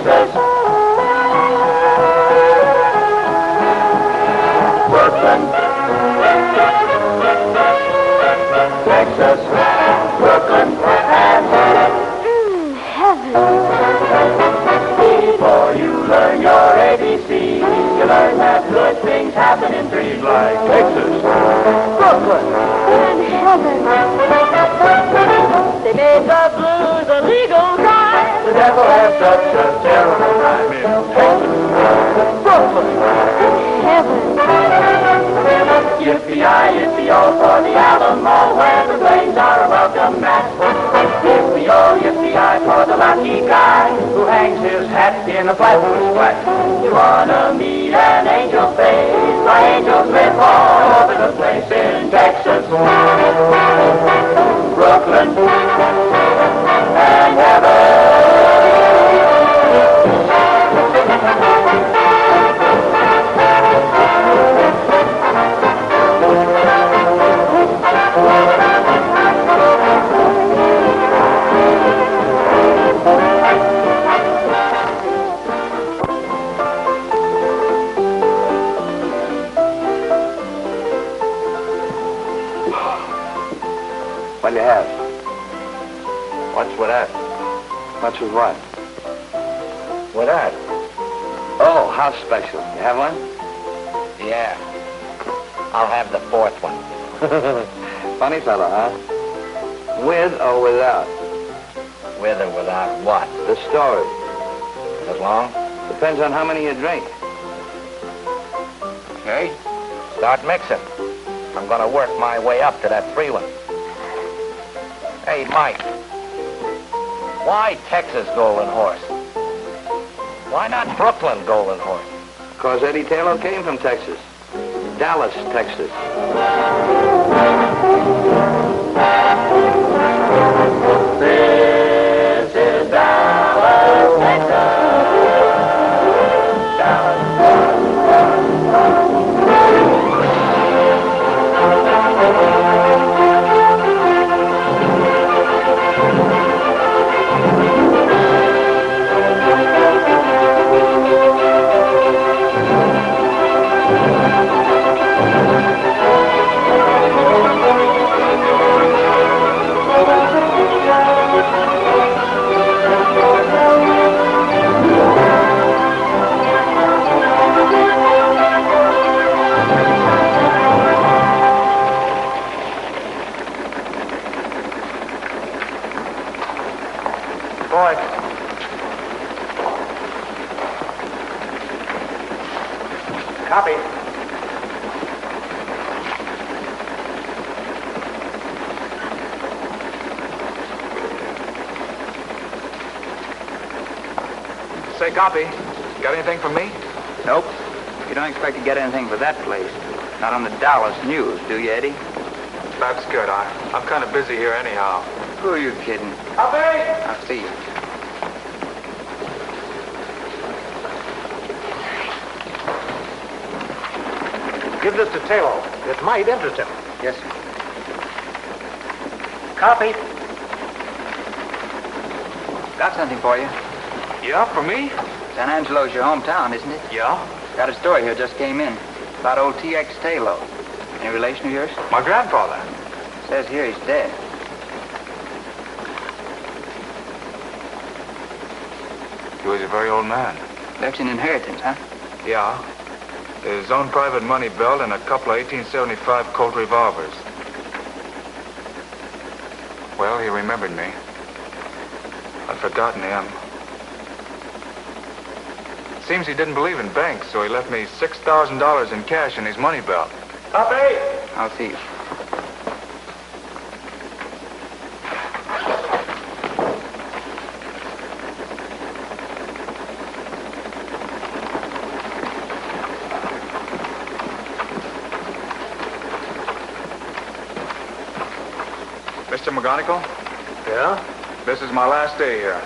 Texas. Brooklyn, Texas, Brooklyn, and heaven. Before you learn your ABCs, you learn that good things happen in trees like Texas, Brooklyn, and heaven. They made the blues a legal crime. The devil has such a terrible time in Texas, Brooklyn, heaven. Yippee-yi, yippee-yo for the Alamo, where the flames are a welcome match. Yippee-yo, yippee-yi for the lucky guy who hangs his hat in a flatbush flat. You wanna meet an angel face? My angels live all over the place in Texas, Brooklyn, and heaven. What do you have? What's with that? What's with what? With that? Oh, house special. You have one? Yeah. I'll have the fourth one. Funny fellow, huh? With or without? With or without what? The story. As long? Depends on how many you drink. Okay. Start mixing. I'm gonna work my way up to that free one. Hey, Mike. Why Texas Golden Horse? Why not Brooklyn Golden Horse? Because Eddie Tayloe came from Texas. Dallas, Texas. This is Dallas, Texas. Dallas. Copy. Say, copy. Got anything for me? Nope. You don't expect to get anything for that place. Not on the Dallas News, do you, Eddie? That's good. I'm kind of busy here anyhow. Who are you kidding? Copy. I'll see you. Give this to Tayloe. It might interest him. Yes, sir. Copy. Got something for you. Yeah, for me? San Angelo's your hometown, isn't it? Yeah. Got a story here, just came in. About old T.X. Tayloe. Any relation of yours? My grandfather. Says here he's dead. He was a very old man. Left you an inheritance, huh? Yeah. His own private money belt and a couple of 1875 Colt revolvers. Well, he remembered me. I'd forgotten him. Seems he didn't believe in banks, so he left me $6,000 in cash in his money belt. Copy. I'll see you. Mr. McGonigal, Yeah? this is my last day here.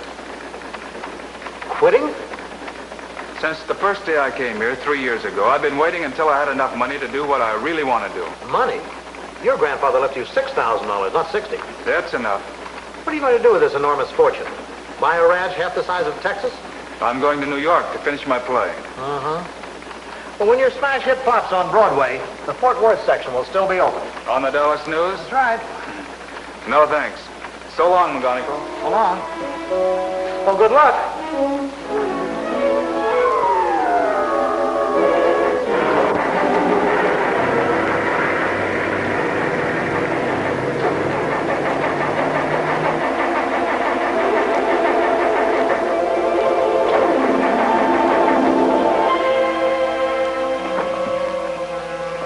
Quitting? Since the first day I came here 3 years ago, I've been waiting until I had enough money to do what I really want to do. Money? Your grandfather left you $6,000, not 60. That's enough. What are you going to do with this enormous fortune? Buy a ranch half the size of Texas? I'm going to New York to finish my play. Uh-huh. Well, when your smash hit pops on Broadway, the Fort Worth section will still be open. On the Dallas News? That's right. No, thanks. So long, McGonigal. So long. Well, good luck.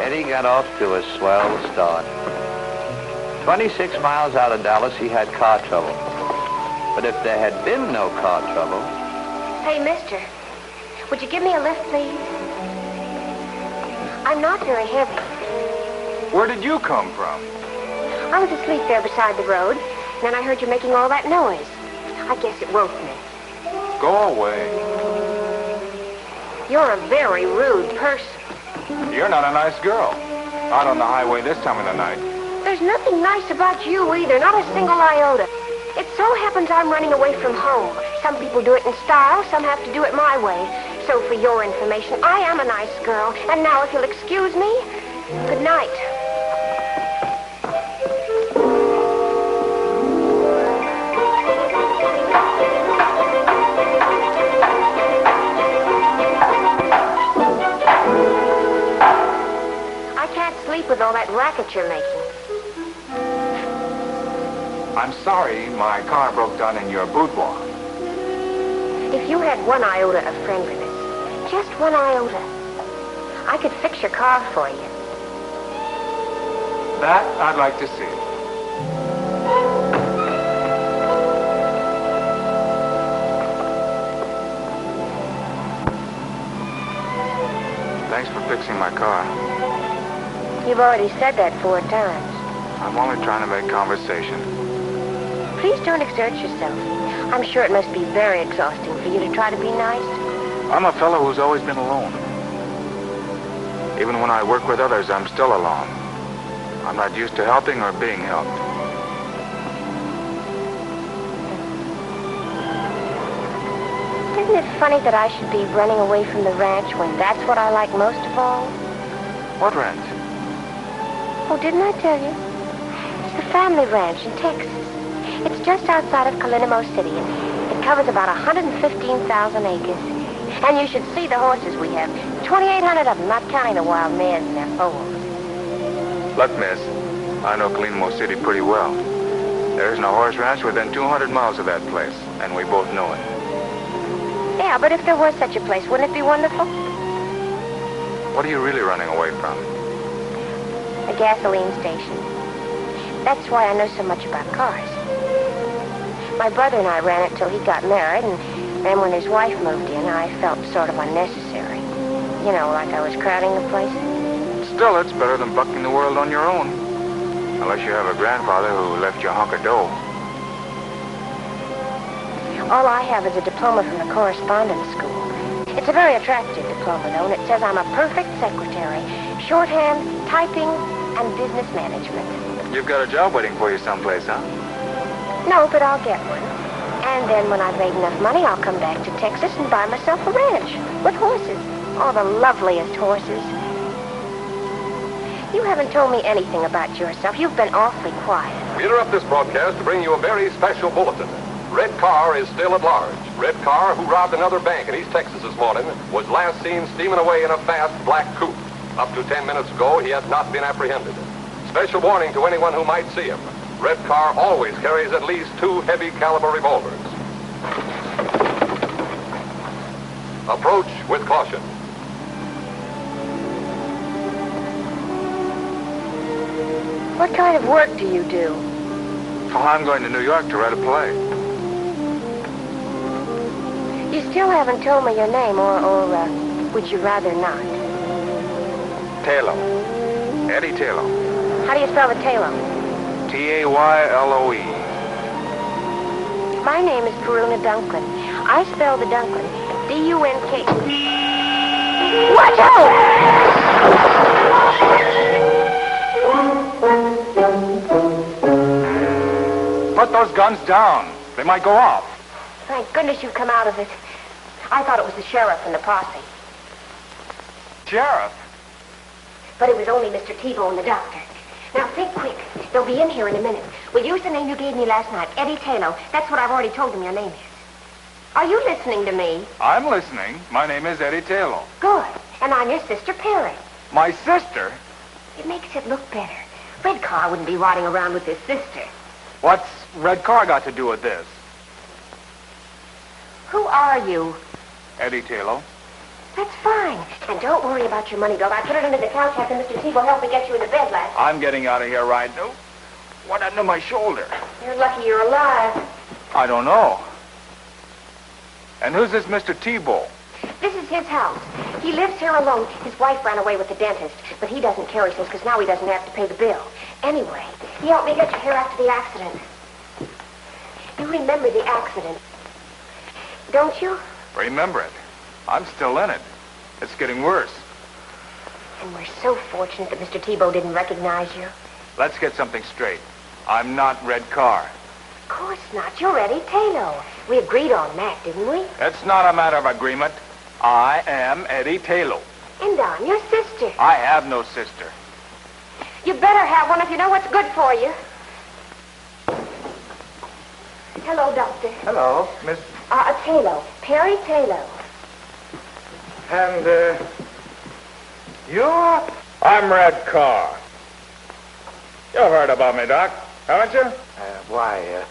Eddie got off to a swell start. 26 miles out of Dallas, he had car trouble. But if there had been no car trouble... Hey, mister, would you give me a lift, please? I'm not very heavy. Where did you come from? I was asleep there beside the road, and then I heard you making all that noise. I guess it woke me. Go away. You're a very rude person. You're not a nice girl. Out on the highway this time of the night. There's nothing nice about you either, not a single iota. It so happens I'm running away from home. Some people do it in style, some have to do it my way. So for your information, I am a nice girl. And now if you'll excuse me, good night. I can't sleep with all that racket you're making. I'm sorry my car broke down in your boudoir. If you had one iota of friendliness, just one iota, I could fix your car for you. That I'd like to see. Thanks for fixing my car. You've already said that 4 times. I'm only trying to make conversation. Please don't exert yourself. I'm sure it must be very exhausting for you to try to be nice. I'm a fellow who's always been alone. Even when I work with others, I'm still alone. I'm not used to helping or being helped. Isn't it funny that I should be running away from the ranch when that's what I like most of all? What ranch? Oh, didn't I tell you? It's the family ranch in Texas. It's just outside of Calinamo City, and it covers about 115,000 acres. And you should see the horses we have. 2,800 of them, not counting the wild mares and their foals. Look, miss, I know Calinamo City pretty well. There isn't a horse ranch within 200 miles of that place, and we both know it. Yeah, but if there was such a place, wouldn't it be wonderful? What are you really running away from? A gasoline station. That's why I know so much about cars. My brother and I ran it till he got married, and then when his wife moved in, I felt sort of unnecessary. You know, like I was crowding the place. Still, it's better than bucking the world on your own. Unless you have a grandfather who left you a hunk of dough. All I have is a diploma from the correspondence school. It's a very attractive diploma, though, and it says I'm a perfect secretary. Shorthand, typing, and business management. You've got a job waiting for you someplace, huh? No, but I'll get one. And then when I've made enough money, I'll come back to Texas and buy myself a ranch with horses. Oh, the loveliest horses. You haven't told me anything about yourself. You've been awfully quiet. We interrupt this broadcast to bring you a very special bulletin. Red Car is still at large. Red Car, who robbed another bank in East Texas this morning, was last seen steaming away in a fast black coupe. Up to 10 minutes ago, he had not been apprehended. Special warning to anyone who might see him. Red Car always carries at least 2 heavy caliber revolvers. Approach with caution. What kind of work do you do? Oh, I'm going to New York to write a play. You still haven't told me your name, or would you rather not? Tayloe. Eddie Tayloe. How do you spell the Tayloe? Tayloe. My name is Peruna Dunklin. I spell the Dunklin D-U-N-K. Watch out! Put those guns down. They might go off. Thank goodness you've come out of it. I thought it was the sheriff and the posse. Sheriff? But it was only Mr. Tebow and the doctor. Now, think quick. They'll be in here in a minute. We'll use the name you gave me last night, Eddie Tayloe. That's what I've already told them your name is. Are you listening to me? I'm listening. My name is Eddie Tayloe. Good. And I'm your sister, Perry. My sister? It makes it look better. Red Car wouldn't be rotting around with his sister. What's Red Car got to do with this? Who are you? Eddie Tayloe. That's fine. And don't worry about your money, dog. I put it under the couch after Mr. Tebow helped me get you into bed last night. I'm getting out of here right now. What happened to my shoulder? You're lucky you're alive. I don't know. And who's this Mr. Tebow? This is his house. He lives here alone. His wife ran away with the dentist, but he doesn't care, he says, because now he doesn't have to pay the bill. Anyway, he helped me get you here after the accident. You remember the accident, don't you? Remember it. I'm still in it. It's getting worse. And we're so fortunate that Mr. Tebow didn't recognize you. Let's get something straight. I'm not Red Car. Of course not. You're Eddie Tayloe. We agreed on that, didn't we? It's not a matter of agreement. I am Eddie Tayloe. And I'm your sister. I have no sister. You better have one if you know what's good for you. Hello, Doctor. Hello, Miss... Tayloe. Perry Tayloe. And, you're... I'm Red Car. You've heard about me, Doc, haven't you? Why,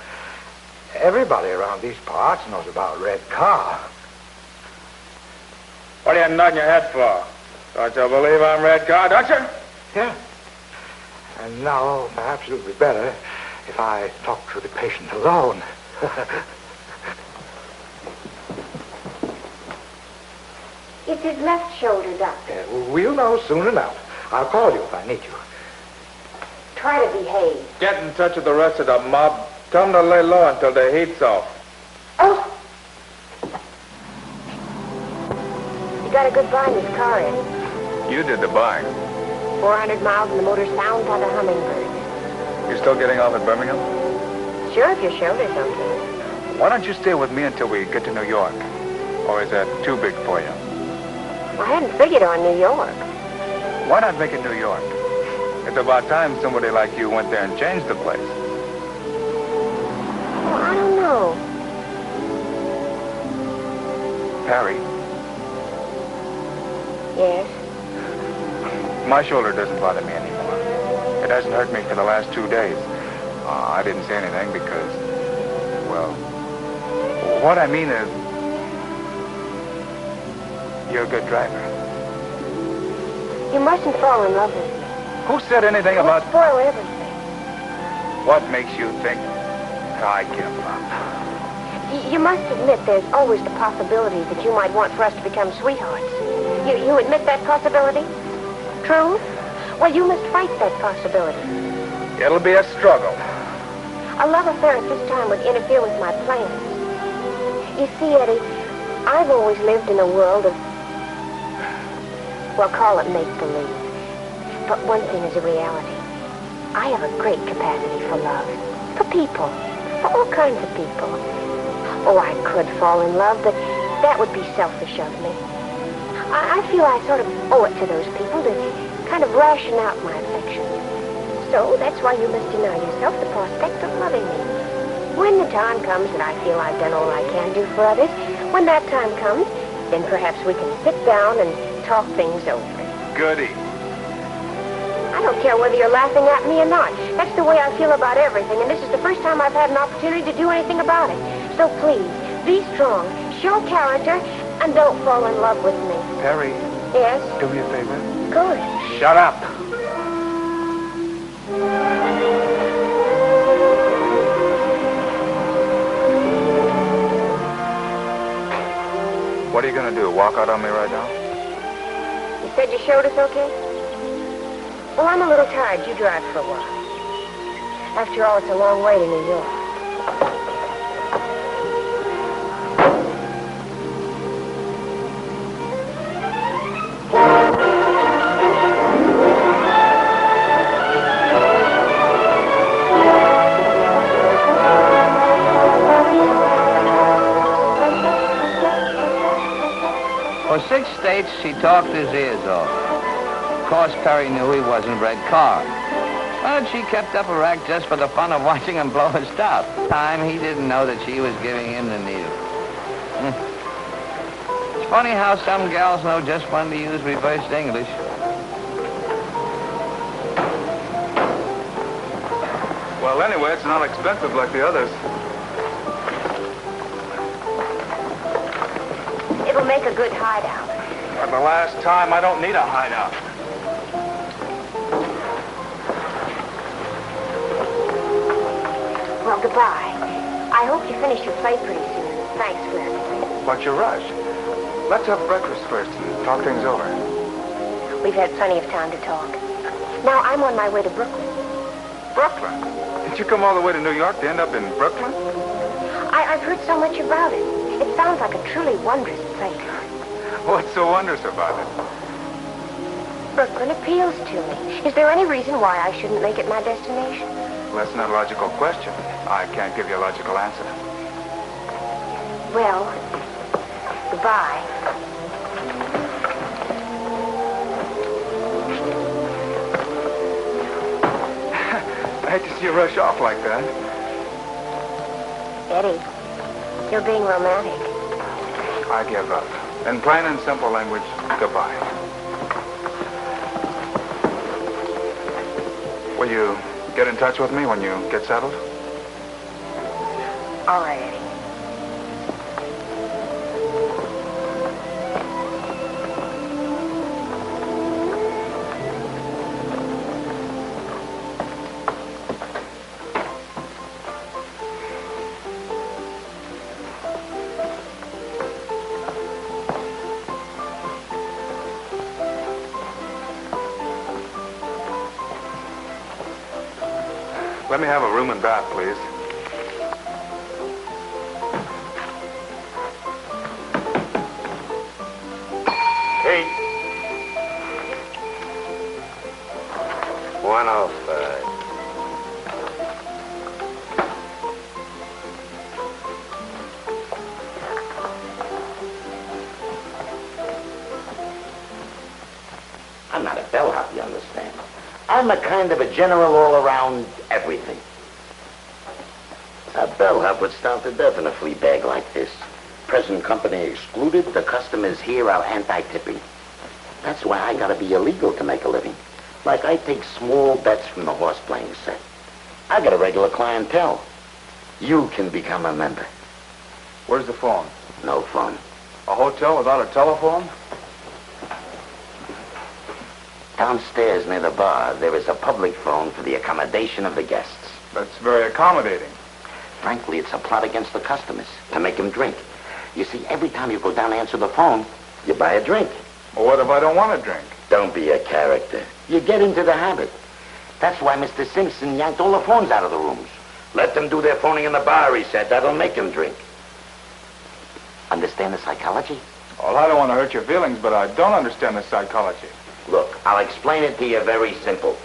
everybody around these parts knows about Red Car. What are you nodding your head for? Don't you believe I'm Red Car, don't you? Yeah. And now, perhaps it would be better if I talk to the patient alone. It's his left shoulder, Doctor. We'll know soon enough. I'll call you if I need you. Try to behave. Get in touch with the rest of the mob. Tell them to lay low until the heat's off. Oh! You got a good buy in this car, Eddie. You did the buying. 400 miles and the motor sounds like a hummingbird. You still getting off at Birmingham? Sure, if your shoulder's okay. Why don't you stay with me until we get to New York? Or is that too big for you? I hadn't figured on New York. Why not make it New York? It's about time somebody like you went there and changed the place. Oh, I don't know. Perry, Yes? my shoulder doesn't bother me anymore. It hasn't hurt me for the last 2 days. I didn't say anything because, well, what I mean is, you're a good driver. You mustn't fall in love with me. Who said anything It'll about... spoil everything. What makes you think I give up? You must admit there's always the possibility that you might want for us to become sweethearts. You admit that possibility? True? Well, you must fight that possibility. It'll be a struggle. A love affair at this time would interfere with my plans. You see, Eddie, I've always lived in a world of, well, call it make-believe. But one thing is a reality. I have a great capacity for love. For people. For all kinds of people. Oh, I could fall in love, but that would be selfish of me. I feel I sort of owe it to those people to kind of ration out my affection. So that's why you must deny yourself the prospect of loving me. When the time comes that I feel I've done all I can do for others, when that time comes, then perhaps we can sit down and talk things over. Goody. I don't care whether you're laughing at me or not. That's the way I feel about everything, and this is the first time I've had an opportunity to do anything about it. So please, be strong, show character, and don't fall in love with me. Perry. Yes? Do me a favor. Good. Shut up. What are you going to do, walk out on me right now? You said your shoulder's okay? Well, I'm a little tired. You drive for a while. After all, it's a long way to New York. Bates, she talked his ears off. Of course, Perry knew he wasn't Red Carr. But she kept up a rack just for the fun of watching him blow his top. Time he didn't know that she was giving him the needle. It's funny how some gals know just when to use reversed English. Well, anyway, it's not expensive like the others. It'll make a good hideout. For the last time, I don't need a hideout. Well, goodbye. I hope you finish your play pretty soon. Thanks for everything. What's your rush? Let's have breakfast first and talk things over. We've had plenty of time to talk. Now I'm on my way to Brooklyn. Brooklyn? Did you come all the way to New York to end up in Brooklyn? I've heard so much about it. It sounds like a truly wondrous place. What's so wondrous about it? Brooklyn appeals to me. Is there any reason why I shouldn't make it my destination? Well, that's not a logical question. I can't give you a logical answer. Well, goodbye. I hate to see you rush off like that. Eddie, you're being romantic. I give up. In plain and simple language, goodbye. Will you get in touch with me when you get settled? All right, Eddie. Let me have a room and bath, please. Hey. 105. I'm not a bellhop, you understand? I'm a kind of a general all-around everything. A bellhop would starve to death in a flea bag like this. Present company excluded, the customers here are anti-tipping. That's why I gotta be illegal to make a living. Like I take small bets from the horse playing set. I got a regular clientele. You can become a member. Where's the phone? No phone. A hotel without a telephone? Downstairs near the bar, there is a public phone for the accommodation of the guests. That's very accommodating. Frankly, it's a plot against the customers, to make them drink. You see, every time you go down to answer the phone, you buy a drink. Well, what if I don't want to drink? Don't be a character. You get into the habit. That's why Mr. Simpson yanked all the phones out of the rooms. Let them do their phoning in the bar, he said. That'll make them drink. Understand the psychology? Well, I don't want to hurt your feelings, but I don't understand the psychology. Look, I'll explain it to you very simple.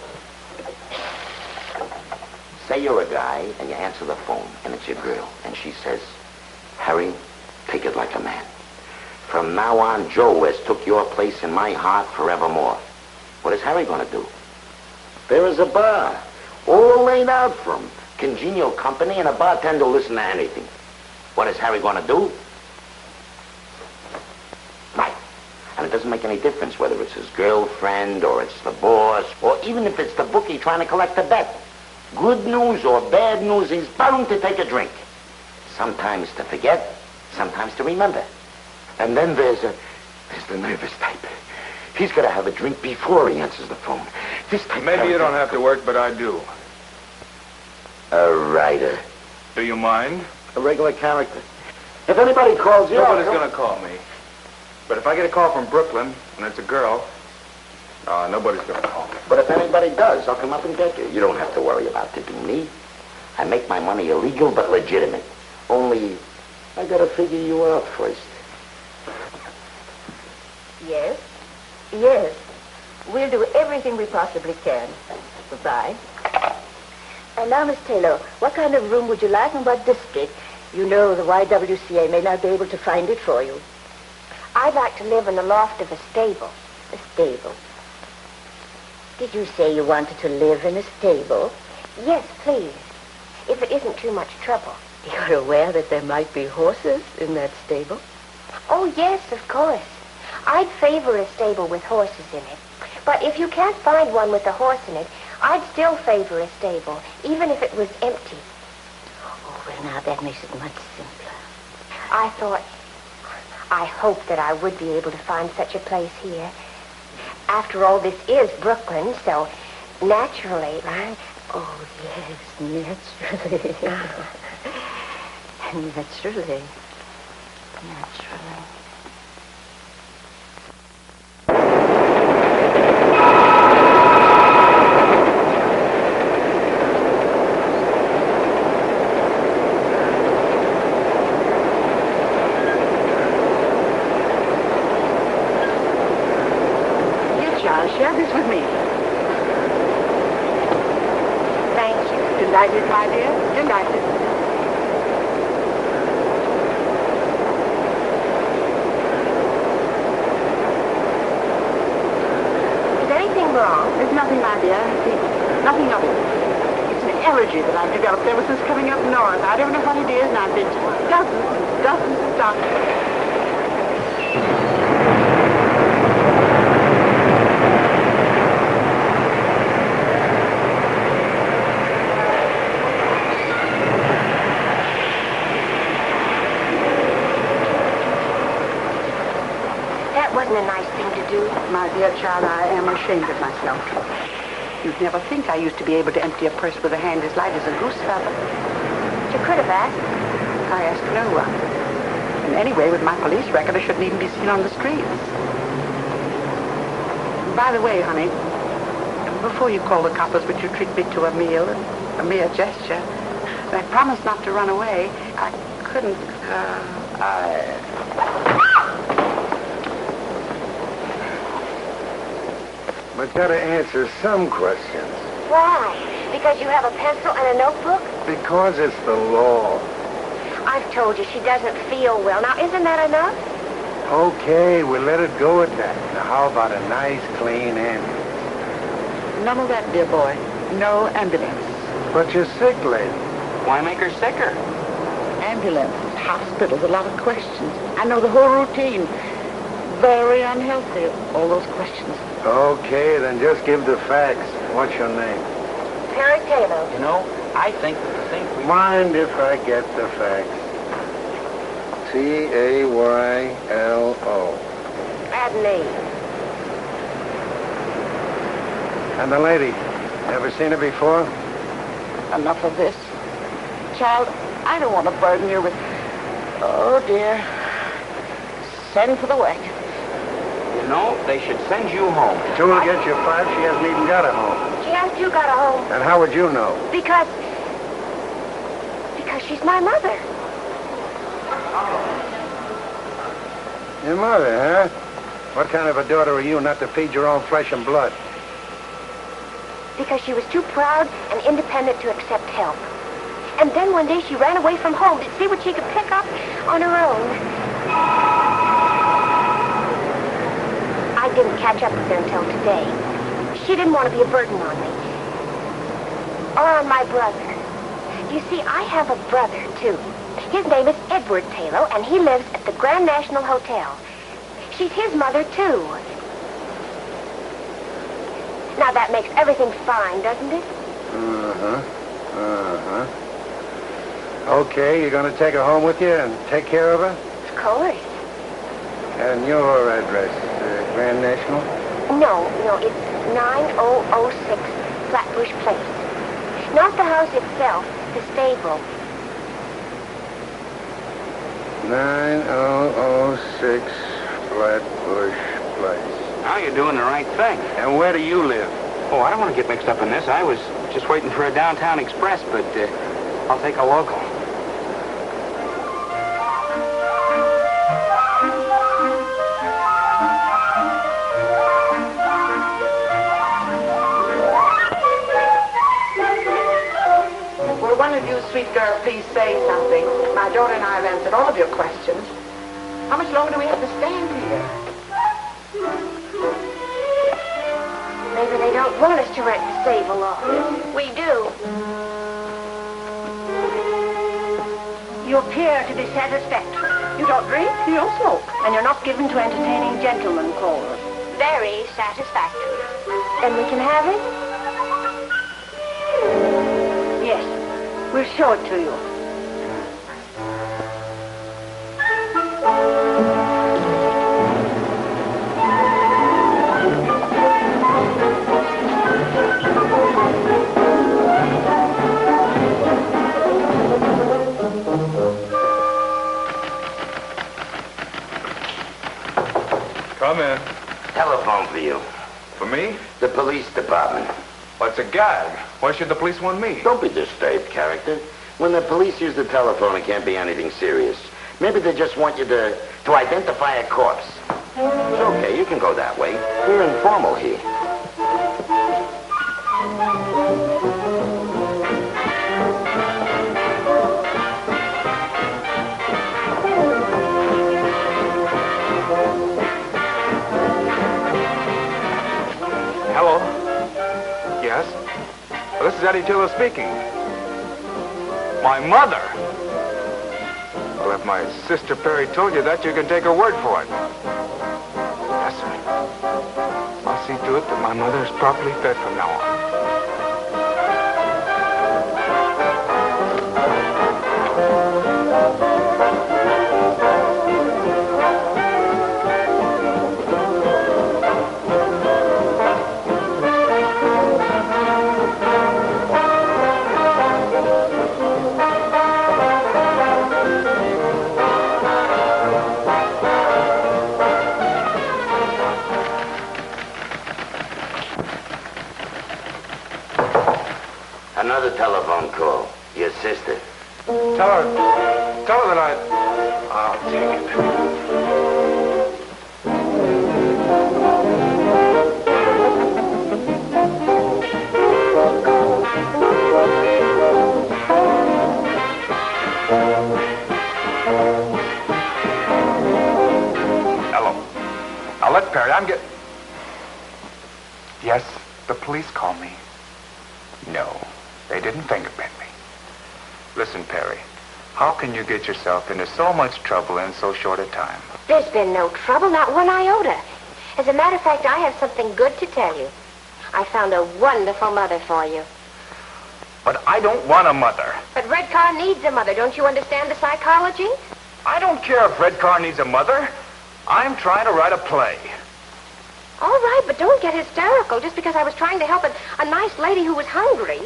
Say you're a guy, and you answer the phone, and it's your girl, and she says, Harry, take it like a man. From now on, Joe has took your place in my heart forevermore. What is Harry going to do? There is a bar, all laid out for him. Congenial company, and a bartender will listen to anything. What is Harry going to do? Right. And it doesn't make any difference whether it's his girlfriend, or it's the boss, or even if it's the bookie trying to collect a bet. Good news or bad news, he's bound to take a drink. Sometimes to forget, sometimes to remember. And then there's the nervous type. He's got to have a drink before he answers the phone. This type. Maybe you don't have to work, but I do. A writer. Do you mind? A regular character. If anybody calls you... Nobody's going to call me. But if I get a call from Brooklyn, and it's a girl, nobody's going to call me. But if anybody does, I'll come up and get you. You don't have to worry about tipping me. I make my money illegal, but legitimate. Only, I got to figure you out first. Yes. Yes. We'll do everything we possibly can. Goodbye. And now, Miss Tayloe, what kind of room would you like and what district? You know the YWCA may not be able to find it for you. I I'd like to live in the loft of a stable. A stable? Did you say you wanted to live in a stable? Yes, please. If it isn't too much trouble. You're aware that there might be horses in that stable? Oh, yes, of course. I'd favor a stable with horses in it. But if you can't find one with a horse in it, I'd still favor a stable, even if it was empty. Oh, well, now that makes it much simpler. I hope that I would be able to find such a place here. After all, this is Brooklyn, so naturally... Oh, yes, naturally. Naturally. Share this with me. Thank you. Delighted, my dear. Delighted. Is anything wrong? There's nothing, my dear. Nothing of it. It's an allergy that I've developed ever since coming up north. I don't know what it is, and I've been to dozens and dozens of doctors. Wasn't a nice thing to do. My dear child, I am ashamed of myself. You'd never think I used to be able to empty a purse with a hand as light as a goose feather. You could have asked. I asked no one. And anyway, with my police record, I shouldn't even be seen on the streets. By the way, honey, before you call the coppers, would you treat me to a meal, a mere gesture? And I promised not to run away. I couldn't, But gotta answer some questions. Why? Because you have a pencil and a notebook? Because it's the law. I've told you she doesn't feel well. Now, isn't that enough? Okay, we'll let it go at that. Now, how about a nice, clean ambulance? None of that, dear boy. No ambulance. But you're sick, lady. Why make her sicker? Ambulances, hospitals, a lot of questions. I know the whole routine. Very unhealthy, all those questions. Okay, then just give the facts. What's your name? Perry Tayloe. You know, I think that the thing we... Mind if I get the facts? Taylo. Add an A. And the lady, ever seen her before? Enough of this. Child, I don't want to burden you with... Oh, dear. Send for the wagon. You know, they should send you home. Two will get you five. She hasn't even got a home. She has too got a home. And how would you know? Because she's my mother. Your mother, huh? What kind of a daughter are you not to feed your own flesh and blood? Because she was too proud and independent to accept help. And then one day she ran away from home to see what she could pick up on her own. I didn't catch up with her until today. She didn't want to be a burden on me. Or on my brother. You see, I have a brother, too. His name is Edward Tayloe, and he lives at the Grand National Hotel. She's his mother, too. Now, that makes everything fine, doesn't it? Okay, you're going to take her home with you and take care of her? Of course. And your address, Grand National? No, it's 9006 Flatbush Place. Not the house itself, the stable. 9006 Flatbush Place. Now you're doing the right thing. And where do you live? Oh, I don't want to get mixed up in this. I was just waiting for a downtown express, but I'll take a local. Will one of you sweet girls please say something? My daughter and I have answered all of your questions. How much longer do we have to stand here? Maybe they don't want us to rent the stable office. We do. You appear to be satisfactory. You don't drink, you don't smoke, and you're not given to entertaining gentlemen callers. Very satisfactory. Then we can have it? Yes, we'll show it to you. Come in. Telephone for you. For me? The police department. What's a gag? Why should the police want me? Don't be disturbed, character. When the police use the telephone, it can't be anything serious. Maybe they just want you to identify a corpse. It's okay, you can go that way. We're informal here. Hello? Yes? Well, this is Eddie Tayloe speaking. My mother? Well, if my sister Perry told you that, you can take her word for it. Yes, sir. I'll see to it that my mother is properly fed from now on. Another telephone call. Your sister. Tell her that I'll take it. Hello. Now, let Perry, Yes, the police called me. No, they didn't fingerprint me. Listen, Perry, how can you get yourself into so much trouble in so short a time? There's been no trouble, not one iota. As a matter of fact, I have something good to tell you. I found a wonderful mother for you. But I don't want a mother. But Red Car needs a mother. Don't you understand the psychology? I don't care if Red Car needs a mother. I'm trying to write a play. All right, but don't get hysterical just because I was trying to help a nice lady who was hungry.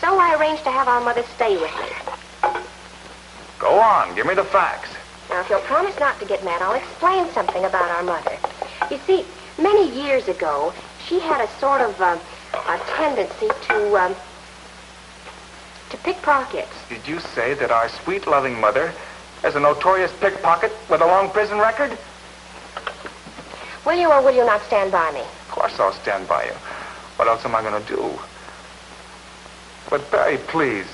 So I arranged to have our mother stay with me. Go on, give me the facts. Now, if you'll promise not to get mad, I'll explain something about our mother. You see, many years ago, she had a sort of a tendency to pickpockets. Did you say that our sweet, loving mother has a notorious pickpocket with a long prison record? Will you or will you not stand by me? Of course I'll stand by you. What else am I going to do? But, Perry, please,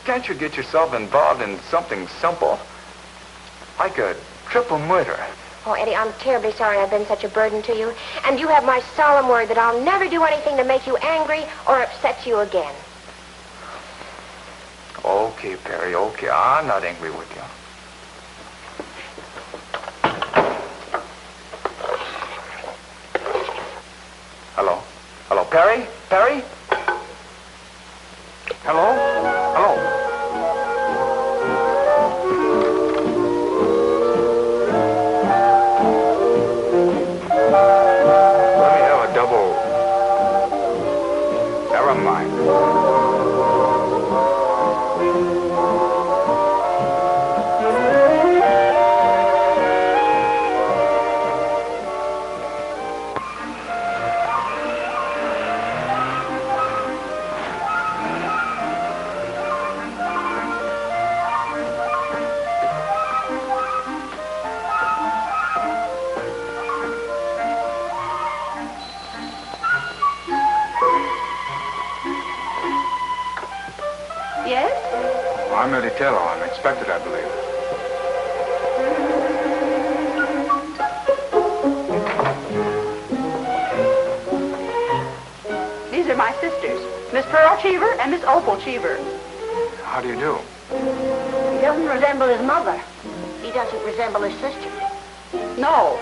can't you get yourself involved in something simple? Like a triple murder. Oh, Eddie, I'm terribly sorry I've been such a burden to you. And you have my solemn word that I'll never do anything to make you angry or upset you again. Okay, Perry, okay. I'm not angry with you. Hello? Hello, Perry? Perry? Hello? Hello? Let me have a double. Never mind. Yes? I'm Eddie Tayloe. I'm expected, I believe. my sisters, Miss Pearl Cheever and Miss Opal Cheever. How do you do? He doesn't resemble his mother. He doesn't resemble his sister. No.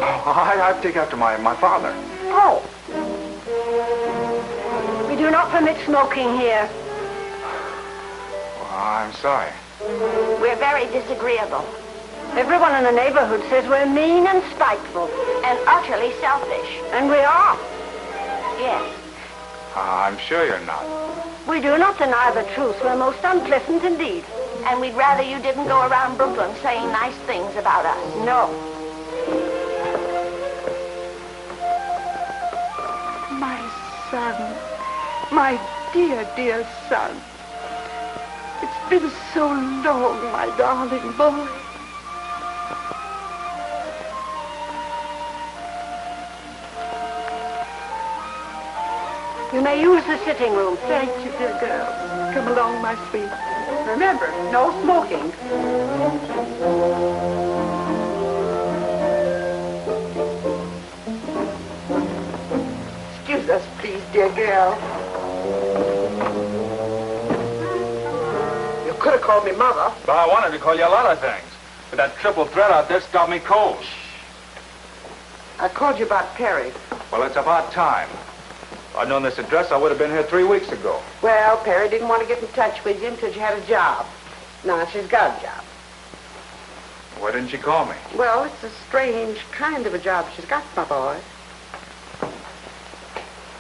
I take after my father. Oh. We do not permit smoking here. Well, I'm sorry. We're very disagreeable. Everyone in the neighborhood says we're mean and spiteful. And utterly selfish. And we are. Yes. I'm sure you're not. We do not deny the truth. We're most unpleasant indeed. And we'd rather you didn't go around Brooklyn saying nice things about us. No. My son. My dear, dear son. It's been so long, my darling boy. You may use the sitting room. Thank you, dear girl. Come along, my sweet. Remember, no smoking. Excuse us, please, dear girl. You could have called me Mother. But I wanted to call you a lot of things. But that triple threat out there stopped me cold. I called you about Perry. Well, it's about time. If I'd known this address, I would have been here 3 weeks ago. Well, Perry didn't want to get in touch with you until she had a job. Now she's got a job. Why didn't she call me? Well, it's a strange kind of a job she's got, my boy.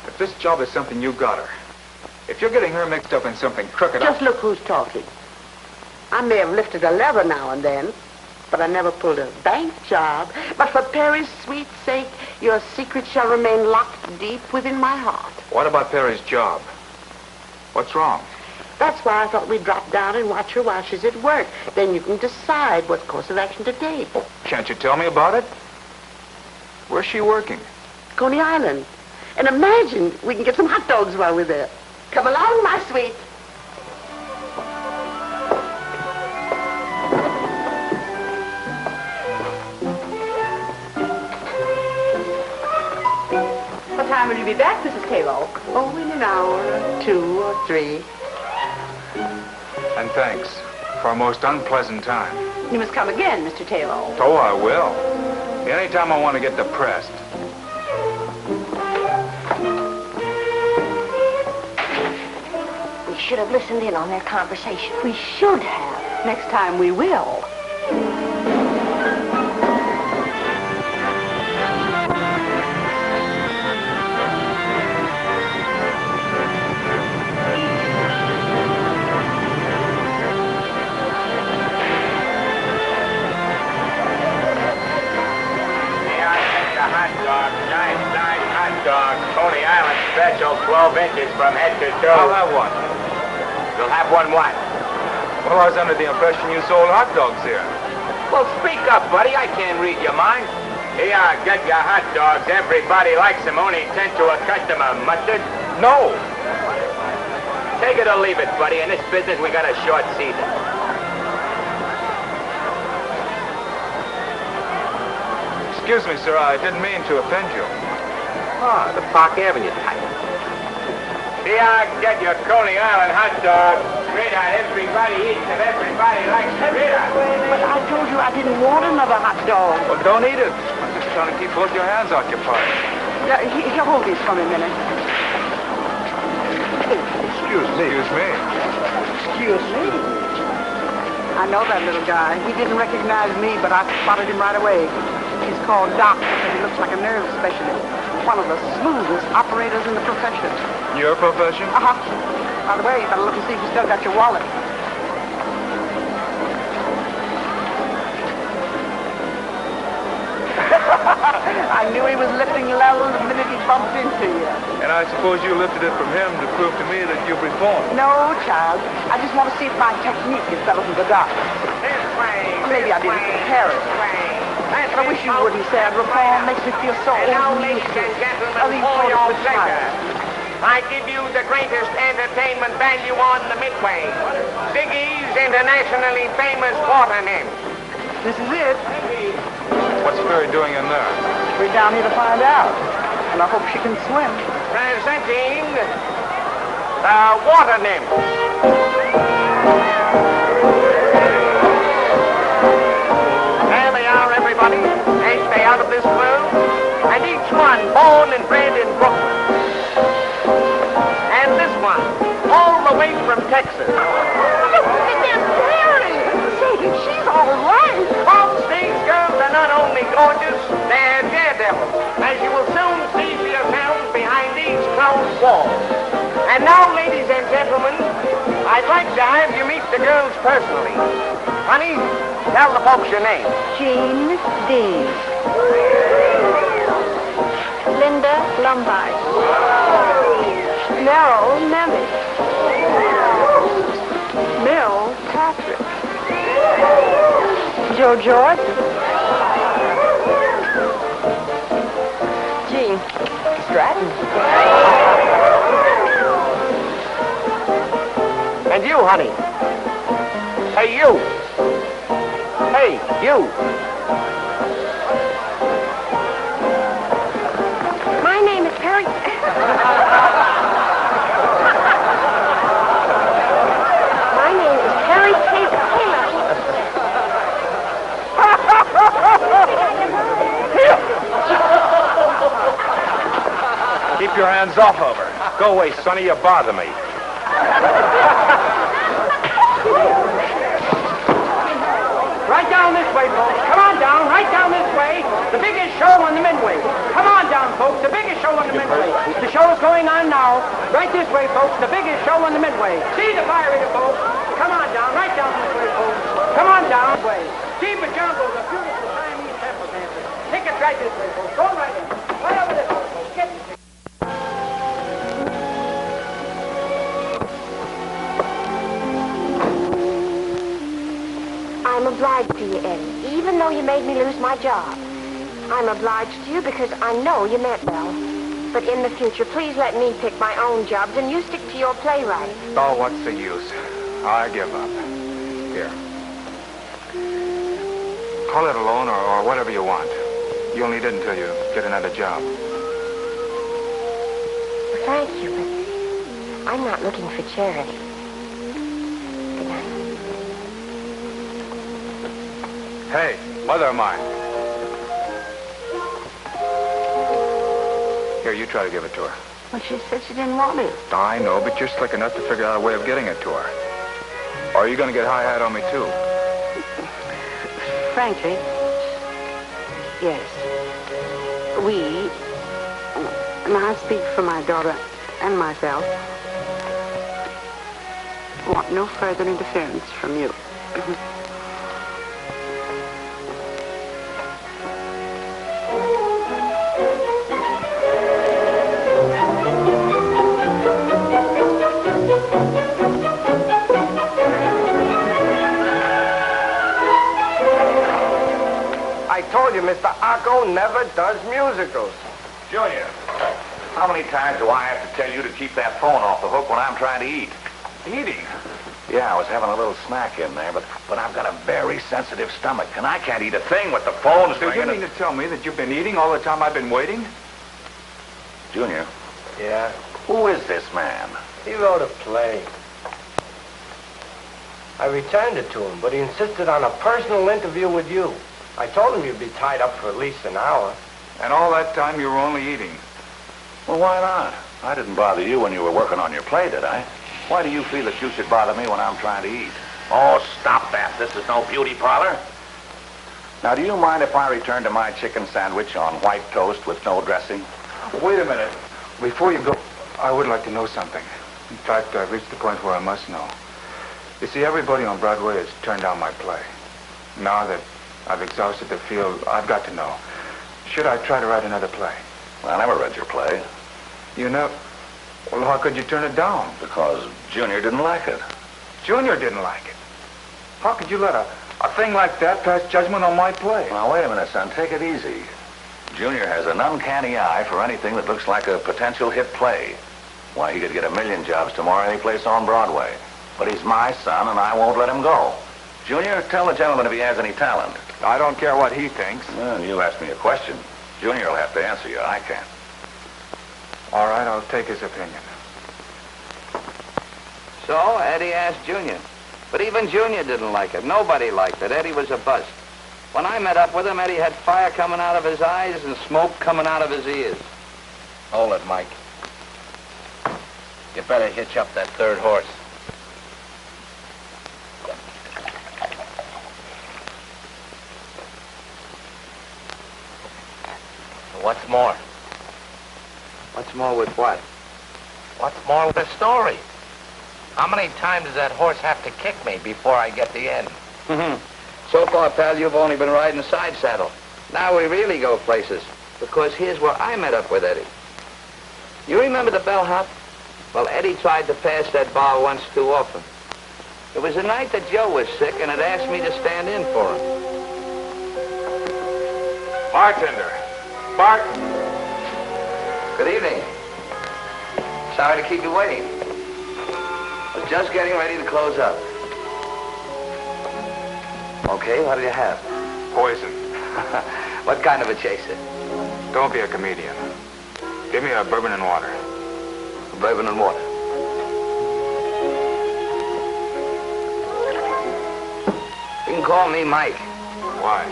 If this job is something you got her, if you're getting her mixed up in something crooked... Just look who's talking. I may have lifted a lever now and then, but I never pulled a bank job. But for Perry's sweet sake, your secret shall remain locked deep within my heart. What about Perry's job? What's wrong? That's why I thought we'd drop down and watch her while she's at work. Then you can decide what course of action to take. Can't you tell me about it? Where's she working? Coney Island. And imagine we can get some hot dogs while we're there. Come along, my sweet. What time will you be back, Mrs. Tayloe? Oh, in an hour, or 2 or 3. And thanks for a most unpleasant time. You must come again, Mr. Tayloe. Oh, I will. Anytime I want to get depressed. We should have listened in on their conversation. We should have. Next time we will. Coney Island special, 12 inches from head to toe. I'll have one. You'll have one what? Well, I was under the impression you sold hot dogs here. Well, speak up, buddy. I can't read your mind. Here, get your hot dogs. Everybody likes them. Only tend to a customer. Mustard? No. Take it or leave it, buddy. In this business, we got a short season. Excuse me, sir. I didn't mean to offend you. Ah, the Park Avenue type. Here, get your Coney Island hot dog. Sweetheart, everybody eats and everybody likes it. But I told you I didn't want another hot dog. Well, don't eat it. I'm just trying to keep both your hands occupied. Yeah, here, hold these for me a minute. Excuse me. Excuse me. Excuse me. I know that little guy. He didn't recognize me, but I spotted him right away. He's called Doc because he looks like a nerve specialist. One of the smoothest operators in the profession. Your profession? Uh-huh. By the way, you better look and see if you still got your wallet. I knew he was lifting levels the minute he bumped into you. And I suppose you lifted it from him to prove to me that you've reformed. No, child. I just want to see if my technique is better than the doctor's. Maybe I didn't compare it. But I wish you wouldn't, Sad. Reform makes me feel so old and useless. For your pleasure, I give you the greatest entertainment value on the Midway. Biggie's internationally famous water nymph. This is it. What's Ferry doing in there? We're down here to find out. And I hope she can swim. Presenting the water nymph. There they are, everybody. They stay out of this world. And each one born and bred in Brooklyn. And this one, all the way from Texas. She's all right. Folks, these girls are not only gorgeous, they're daredevils, as you will soon see for yourselves behind these closed walls. And now, ladies and gentlemen, I'd like to have you meet the girls personally. Honey, tell the folks your name. Jean D. Linda Lombard. Merrill Nemeth. Mill Patrick. Joe Jordan. Jean Stratton. And you, honey. Hey, you. Hey, you. My name is Perry. My name is Perry Taylor. Keep your hands off of her. Go away, Sonny. You bother me. Right down this way, folks. Come on down. Right down this way. The biggest show on the Midway. Come on down, folks. The biggest show on the Midway. The show is going on now. Right this way, folks. The biggest show on the Midway. See the fire eater, folks. Come on down. Right down this way, folks. Come on down. Jeepers Jumbo's a beautiful Chinese temple dancer. Tickets right this way, folks. Go right in. Right over this way, folks. Get the I'm obliged to you, Eddie, even though you made me lose my job. I'm obliged to you because I know you meant well. But in the future, please let me pick my own jobs and you stick to your playwright. Oh, what's the use? I give up. Here. Call it a loan or whatever you want. You'll need it until you get another job. Well, thank you, but I'm not looking for charity. Good night. Hey, mother of mine. Here, you try to give it to her. Well, she said she didn't want it. I know, but you're slick enough to figure out a way of getting it to her. Or are you going to get high-hat on me, too? Frankly, yes. We, and I speak for my daughter and myself, want no further interference from you. I told you, Mr. Acco never does musicals. Junior, how many times do I have to tell you to keep that phone off the hook when I'm trying to eat? Eating? Yeah, I was having a little snack in there, but I've got a very sensitive stomach, and I can't eat a thing with the phone So you mean to tell me that you've been eating all the time I've been waiting? Junior, Yeah? who is this man? He wrote a play. I returned it to him, but he insisted on a personal interview with you. I told him you'd be tied up for at least an hour. And all that time you were only eating? Well, why not? I didn't bother you when you were working on your play, did I? Why do you feel that you should bother me when I'm trying to eat? Oh, stop that. This is no beauty parlor. Now, do you mind if I return to my chicken sandwich on white toast with no dressing? Wait a minute. Before you go, I would like to know something. In fact, I've reached the point where I must know. You see, everybody on Broadway has turned down my play. Now that I've exhausted the field, I've got to know. Should I try to write another play? Well, I never read your play. You know... Well, how could you turn it down? Because Junior didn't like it. Junior didn't like it. How could you let a thing like that pass judgment on my play? Now, wait a minute, son. Take it easy. Junior has an uncanny eye for anything that looks like a potential hit play. Why, he could get 1,000,000 jobs tomorrow any place on Broadway. But he's my son, and I won't let him go. Junior, tell the gentleman if he has any talent. I don't care what he thinks. Well, you asked me a question. Junior will have to answer you. I can't. All right, I'll take his opinion. So Eddie asked Junior. But even Junior didn't like it. Nobody liked it. Eddie was a bust. When I met up with him, Eddie had fire coming out of his eyes and smoke coming out of his ears. Hold it, Mike. You better hitch up that third horse. What's more? What's more with what? What's more with the story? How many times does that horse have to kick me before I get the end? So far, pal, you've only been riding the side saddle. Now we really go places, because here's where I met up with Eddie. You remember the bellhop? Well, Eddie tried to pass that bar once too often. It was the night that Joe was sick and had asked me to stand in for him. Bartender. Bart. Good evening. Sorry to keep you waiting. I was just getting ready to close up. Okay, what do you have? Poison. What kind of a chaser? Don't be a comedian. Give me a bourbon and water. Bourbon and water. You can call me Mike. Why?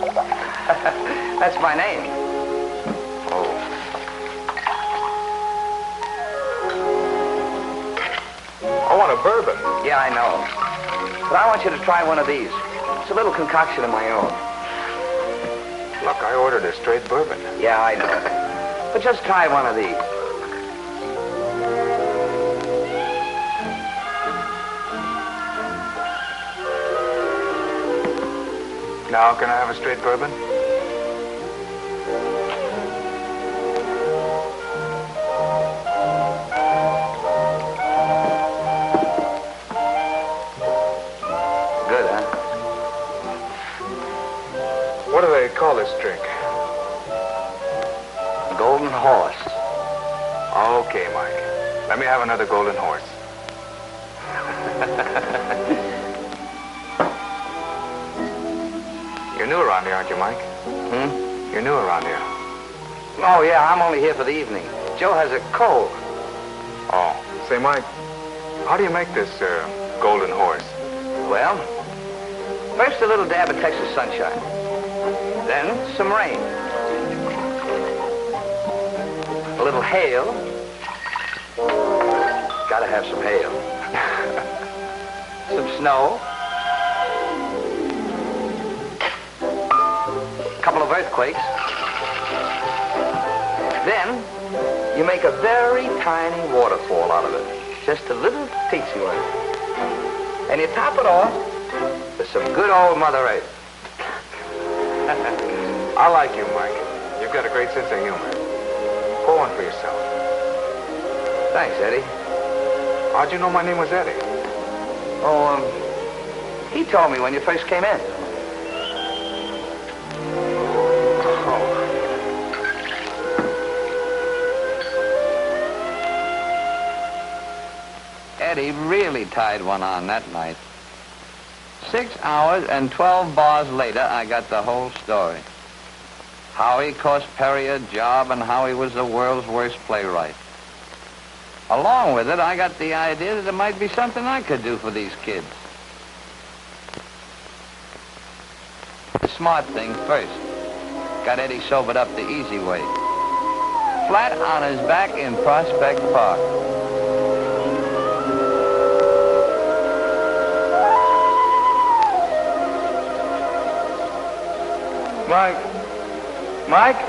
That's my name. Oh. I want a bourbon. Yeah, I know. But I want you to try one of these. It's a little concoction of my own. Look, I ordered a straight bourbon. Yeah, I know. But just try one of these. Now, can I have a straight bourbon? Good, huh? What do they call this drink? Golden Horse. Okay, Mike. Let me have another golden horse. You're new around here, aren't you, Mike? You're new around here. Oh, yeah, I'm only here for the evening. Joe has a cold. Oh. Say, Mike, how do you make this, golden horse? Well, first a little dab of Texas sunshine. Then some rain. A little hail. Gotta have some hail. Some snow. A couple of earthquakes. Then you make a very tiny waterfall out of it. Just a little teensy one. And you top it off with some good old Mother Earth. I like you, Mike. You've got a great sense of humor. Pour one for yourself. Thanks, Eddie. How'd you know my name was Eddie? Oh, he told me when you first came in. Eddie really tied one on that night. 6 hours and 12 bars later, I got the whole story. How he cost Perry a job and how he was the world's worst playwright. Along with it, I got the idea that there might be something I could do for these kids. The smart thing first. Got Eddie sobered up the easy way. Flat on his back in Prospect Park. Mike? Mike?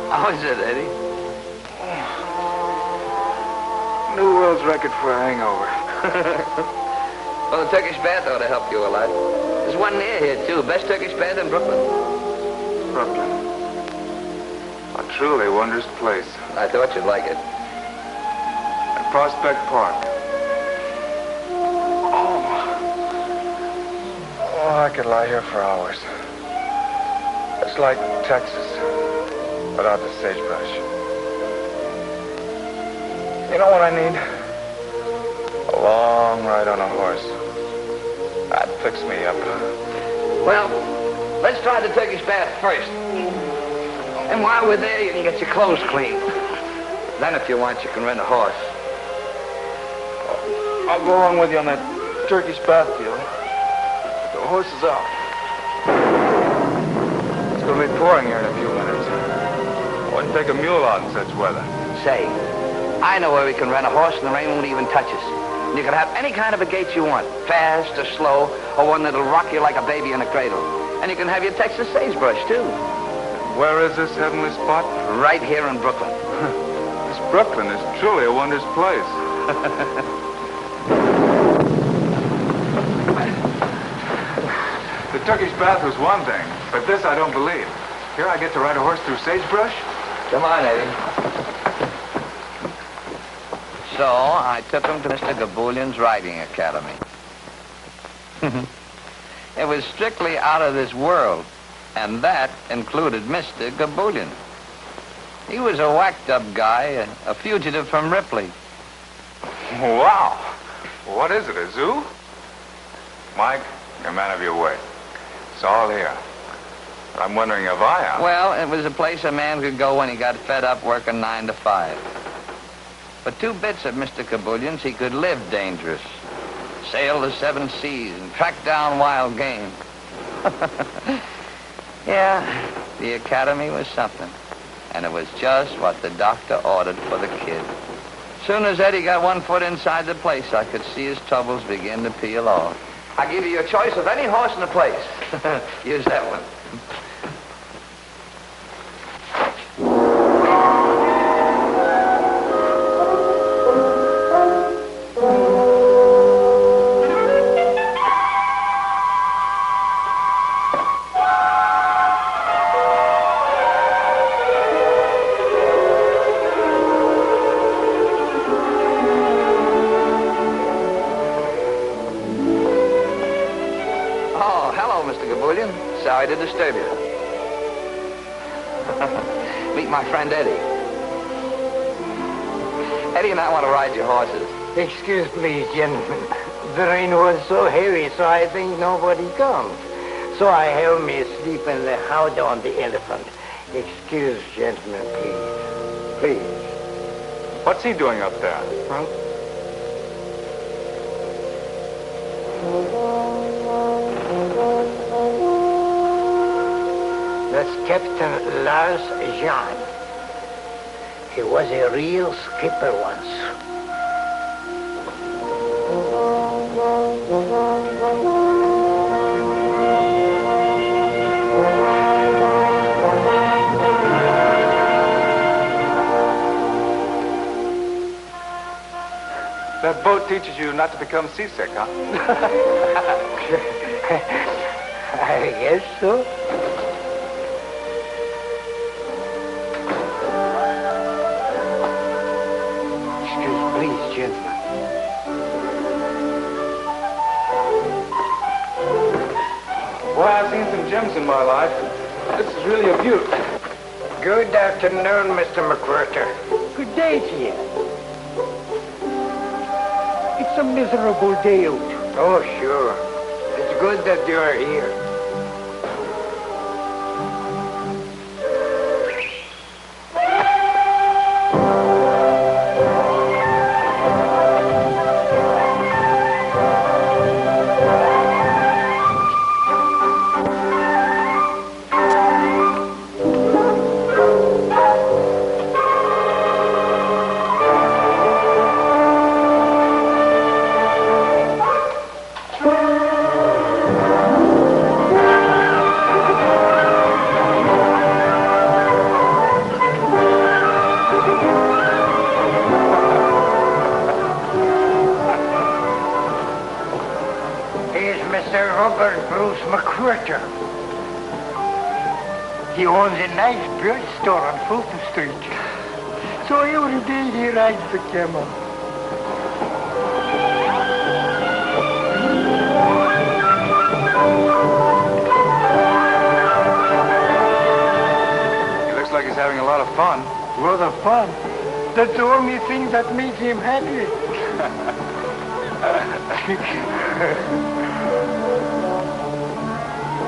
How is it, Eddie? New world's record for a hangover. Well, the Turkish bath ought to help you a lot. There's one near here, too. Best Turkish bath in Brooklyn. Brooklyn. A truly wondrous place. I thought you'd like it. At Prospect Park. Oh, I could lie here for hours. It's like Texas, without the sagebrush. You know what I need? A long ride on a horse. That fix me up. Well, let's try the Turkish bath first. And while we're there, you can get your clothes clean. Then, if you want, you can rent a horse. I'll go along with you on that Turkish bath deal. The horse is out. It's going to be pouring here in a few minutes. Wouldn't take a mule out in such weather. Say, I know where we can rent a horse and the rain won't even touch us. And you can have any kind of a gait you want, fast or slow, or one that'll rock you like a baby in a cradle. And you can have your Texas sagebrush, too. Where is this heavenly spot? Right here in Brooklyn. This Brooklyn is truly a wondrous place. The Turkish bath was one thing, but this I don't believe. Here I get to ride a horse through sagebrush? Come on, Eddie. So I took him to Mr. Gaboulian's riding academy. It was strictly out of this world, and that included Mr. Gaboulian. He was a whacked-up guy, a fugitive from Ripley. Wow. What is it, a zoo? Mike, you're a man of your word. It's all here. I'm wondering if I am. Well, it was a place a man could go when he got fed up working 9 to 5. For 2 bits of Mr. Gaboulian's, he could live dangerous, sail the 7 seas, and track down wild game. Yeah, the academy was something. And it was just what the doctor ordered for the kid. Soon as Eddie got 1 foot inside the place, I could see his troubles begin to peel off. I give you your choice of any horse in the place. Use that one. Sorry to disturb you. Meet my friend Eddie. Eddie and I want to ride your horses. Excuse please, gentlemen. The rain was so heavy, so I think nobody comes. So I have me sleep in the house on the elephant. Excuse, gentlemen, please. Please. What's he doing up there? Huh? That's Captain Lars Jean. He was a real skipper once. That boat teaches you not to become seasick, huh? I guess so. Please, gentlemen. Boy, I've seen some gems in my life. This is really a beaut. Good afternoon, Mr. McWhirter. Good day to you. It's a miserable day out. Oh, sure. It's good that you are here. He owns a nice bird store on Fulton Street. So every day he rides the camel. He looks like he's having a lot of fun. Lot of fun. That's the only thing that makes him happy.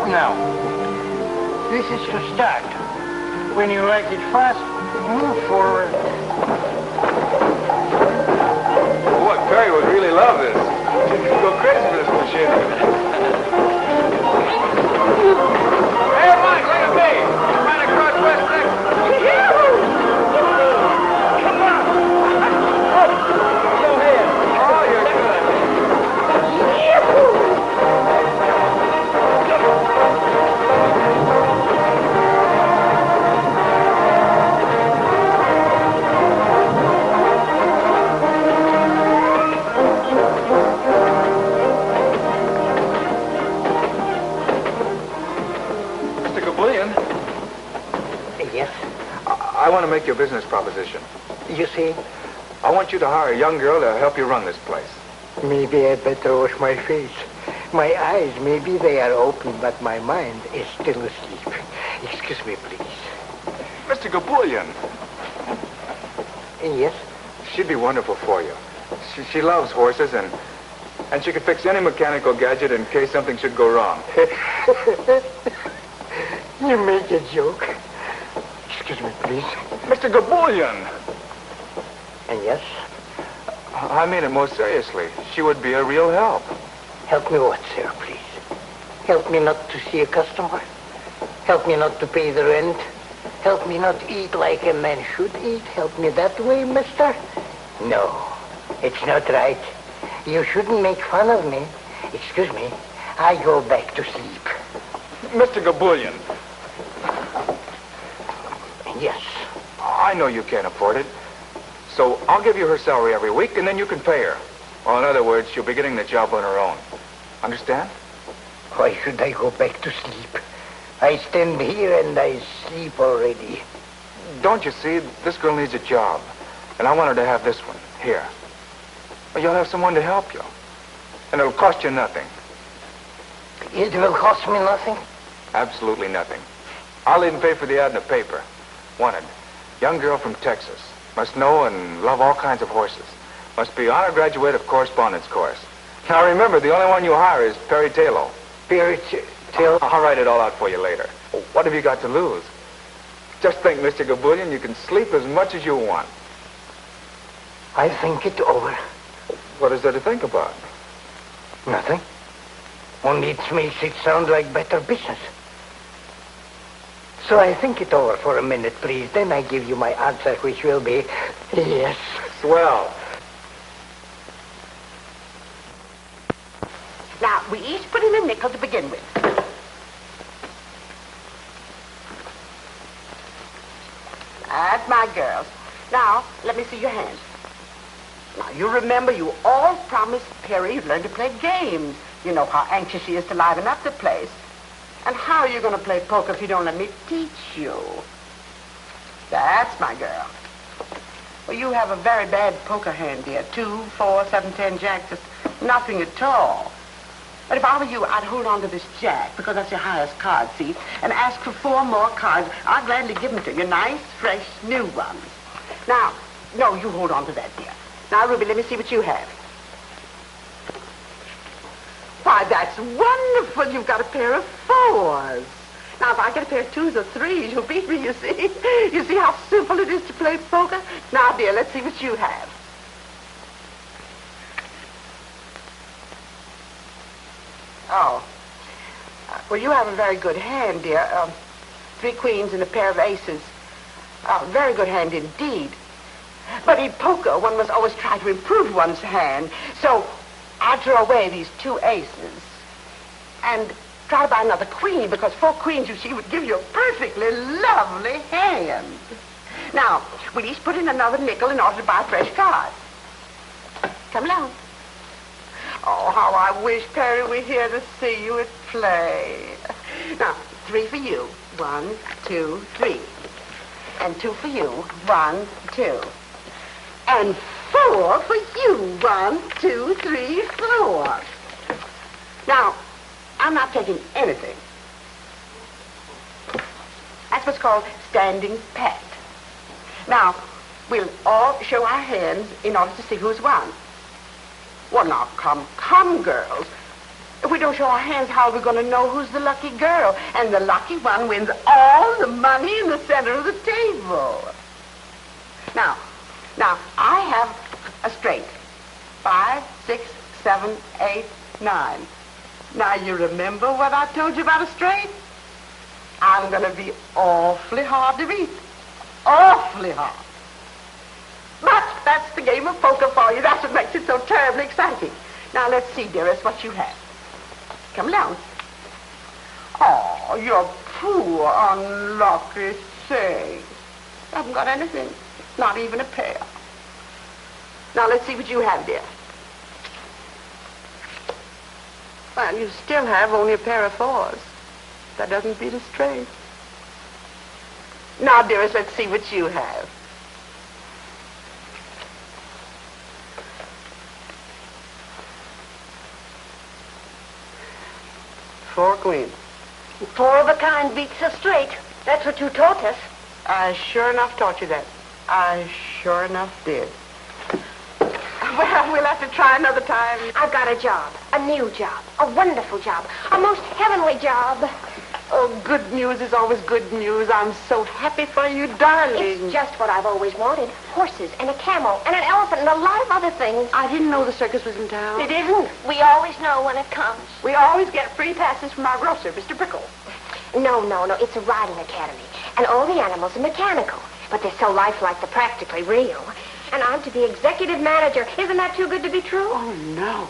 Now, this is to start. When you like it fast, move forward. Boy, Perry would really love this. She'd go crazy for this machine. Hey, Mike, look at me. Right across West Texas. Come on. Go ahead. Oh, you're good. Yes? I want to make you a business proposition. You see? I want you to hire a young girl to help you run this place. Maybe I better wash my face. My eyes, maybe they are open, but my mind is still asleep. Excuse me, please. Mr. Gabullion. Yes? She'd be wonderful for you. She loves horses, and she could fix any mechanical gadget in case something should go wrong. You make a joke. Excuse me, please. Mr. Gabullion! And yes? I mean it most seriously. She would be a real help. Help me what, sir, please? Help me not to see a customer? Help me not to pay the rent? Help me not eat like a man should eat? Help me that way, mister? No, it's not right. You shouldn't make fun of me. Excuse me, I go back to sleep. Mr. Gabullion. Yes. I know you can't afford it. So I'll give you her salary every week, and then you can pay her. Well, in other words, she'll be getting the job on her own. Understand? Why should I go back to sleep? I stand here and I sleep already. Don't you see? This girl needs a job. And I want her to have this one, here. Well, you'll have someone to help you. And it'll cost you nothing. It will cost me nothing? Absolutely nothing. I'll even pay for the ad in the paper. Wanted. Young girl from Texas. Must know and love all kinds of horses. Must be honor graduate of correspondence course. Now remember, the only one you hire is Perry Tayloe. Perry Tayloe? I'll write it all out for you later. What have you got to lose? Just think, Mr. Gabullion, you can sleep as much as you want. I think it over. What is there to think about? Nothing. Only it makes it sound like better business. So I think it over for a minute, please. Then I give you my answer, which will be yes. Swell. Now, we each put in a nickel to begin with. That's my girls. Now, let me see your hands. Now, you remember you all promised Perry you'd learn to play games. You know how anxious she is to liven up the place. And how are you going to play poker if you don't let me teach you? That's my girl. Well, you have a very bad poker hand, dear. 2, 4, 7, 10 jacks, just nothing at all. But if I were you, I'd hold on to this jack, because that's your highest card, see? And ask for 4 more cards. I'll gladly give them to you. Nice, fresh, new ones. Now, no, you hold on to that, dear. Now, Ruby, let me see what you have. Why, that's wonderful. You've got a pair of 4s. Now, if I get a pair of 2s or 3s, you'll beat me, you see. You see how simple it is to play poker? Now, dear, let's see what you have. Oh. Well, you have a very good hand, dear. 3 queens and a pair of aces. Very good hand indeed. But in poker, one must always try to improve one's hand. So I'll throw away these 2 aces and try to buy another queen, because 4 queens, you see, would give you a perfectly lovely hand. Now, we'll each put in another nickel in order to buy fresh cards. Come along. Oh, how I wish Perry were here to see you at play. Now, 3 for you. 1, 2, 3. And 2 for you. 1, 2. And 4 for you. 1, 2, 3, 4. Now, I'm not taking anything. That's what's called standing pat. Now, we'll all show our hands in order to see who's won. Well, now, come, girls. If we don't show our hands, how are we going to know who's the lucky girl? And the lucky one wins all the money in the center of the table. Now, I have a straight. 5, 6, 7, 8, 9. Now, you remember what I told you about a straight? I'm going to be awfully hard to beat. Awfully hard. But that's the game of poker for you. That's what makes it so terribly exciting. Now, let's see, dearest, what you have. Come down. Oh, you poor, unlucky thing. I haven't got anything. Not even a pair. Now, let's see what you have, dear. Well, you still have only a pair of 4s. That doesn't beat a straight. Now, dearest, let's see what you have. Four queens. 4 of a kind beats a straight. That's what you taught us. I sure enough taught you that. I sure enough did. Well, we'll have to try another time. I've got a job. A new job. A wonderful job. A most heavenly job. Oh, good news is always good news. I'm so happy for you, darling. It's just what I've always wanted. Horses and a camel and an elephant and a lot of other things. I didn't know the circus was in town. It isn't. We always know when it comes. We always get free passes from our grocer, Mr. Pickle. No. It's a riding academy. And all the animals are mechanical. But they're so lifelike they're practically real. And I'm to be executive manager. Isn't that too good to be true? Oh, no.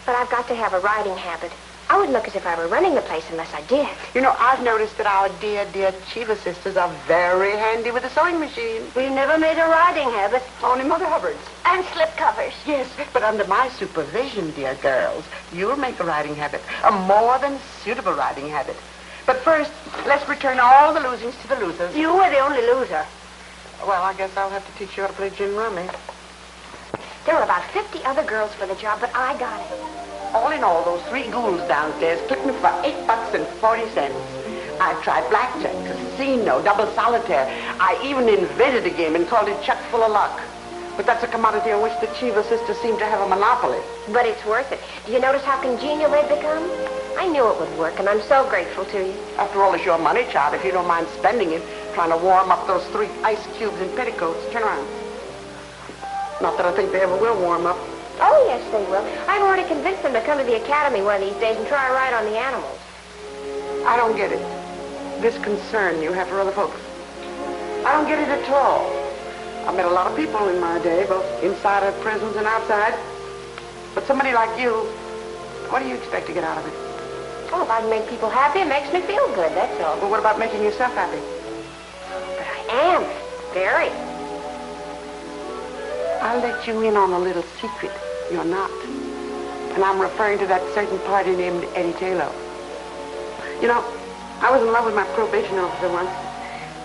But I've got to have a riding habit. I wouldn't look as if I were running the place unless I did. You know, I've noticed that our dear, dear Chiva sisters are very handy with a sewing machine. We've never made a riding habit. Only Mother Hubbard's. And slip covers. Yes, but under my supervision, dear girls, you'll make a riding habit. A more than suitable riding habit. But first, let's return all the losings to the losers. You were the only loser. Well, I guess I'll have to teach you how to play gin rummy. There were about 50 other girls for the job, but I got it. All in all, those 3 ghouls downstairs took me for $8.40. I tried blackjack, casino, double solitaire. I even invented a game and called it Chuck Full of Luck. But that's a commodity on which the Chiva sisters seem to have a monopoly. But it's worth it. Do you notice how congenial they've become? I knew it would work, and I'm so grateful to you. After all, it's your money, child, if you don't mind spending it, trying to warm up those 3 ice cubes in petticoats. Turn around. Not that I think they ever will warm up. Oh, yes, they will. I've already convinced them to come to the academy one of these days and try a ride on the animals. I don't get it. This concern you have for other folks. I don't get it at all. I've met a lot of people in my day, both inside of prisons and outside. But somebody like you, what do you expect to get out of it? Oh, if I can make people happy, it makes me feel good, that's all. Well, what about making yourself happy? But I am. Very. I'll let you in on a little secret. You're not. And I'm referring to that certain party named Eddie Tayloe. You know, I was in love with my probation officer once.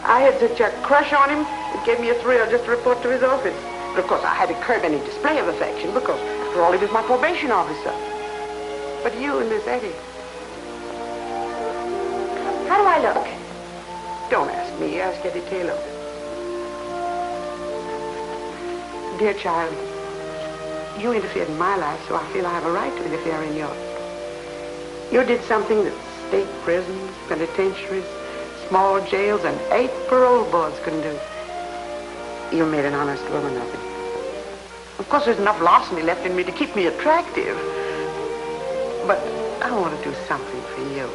I had such a crush on him, it gave me a thrill just to report to his office. But of course, I had to curb any display of affection because, after all, he was my probation officer. But you and Miss Eddie. How do I look? Don't ask me, ask Eddie Tayloe. Dear child, you interfered in my life, so I feel I have a right to interfere in yours. You did something that state prisons, penitentiaries, small jails, and 8 parole boards couldn't do. You made an honest woman of me. Of course, there's enough larceny left in me to keep me attractive. But I want to do something for you.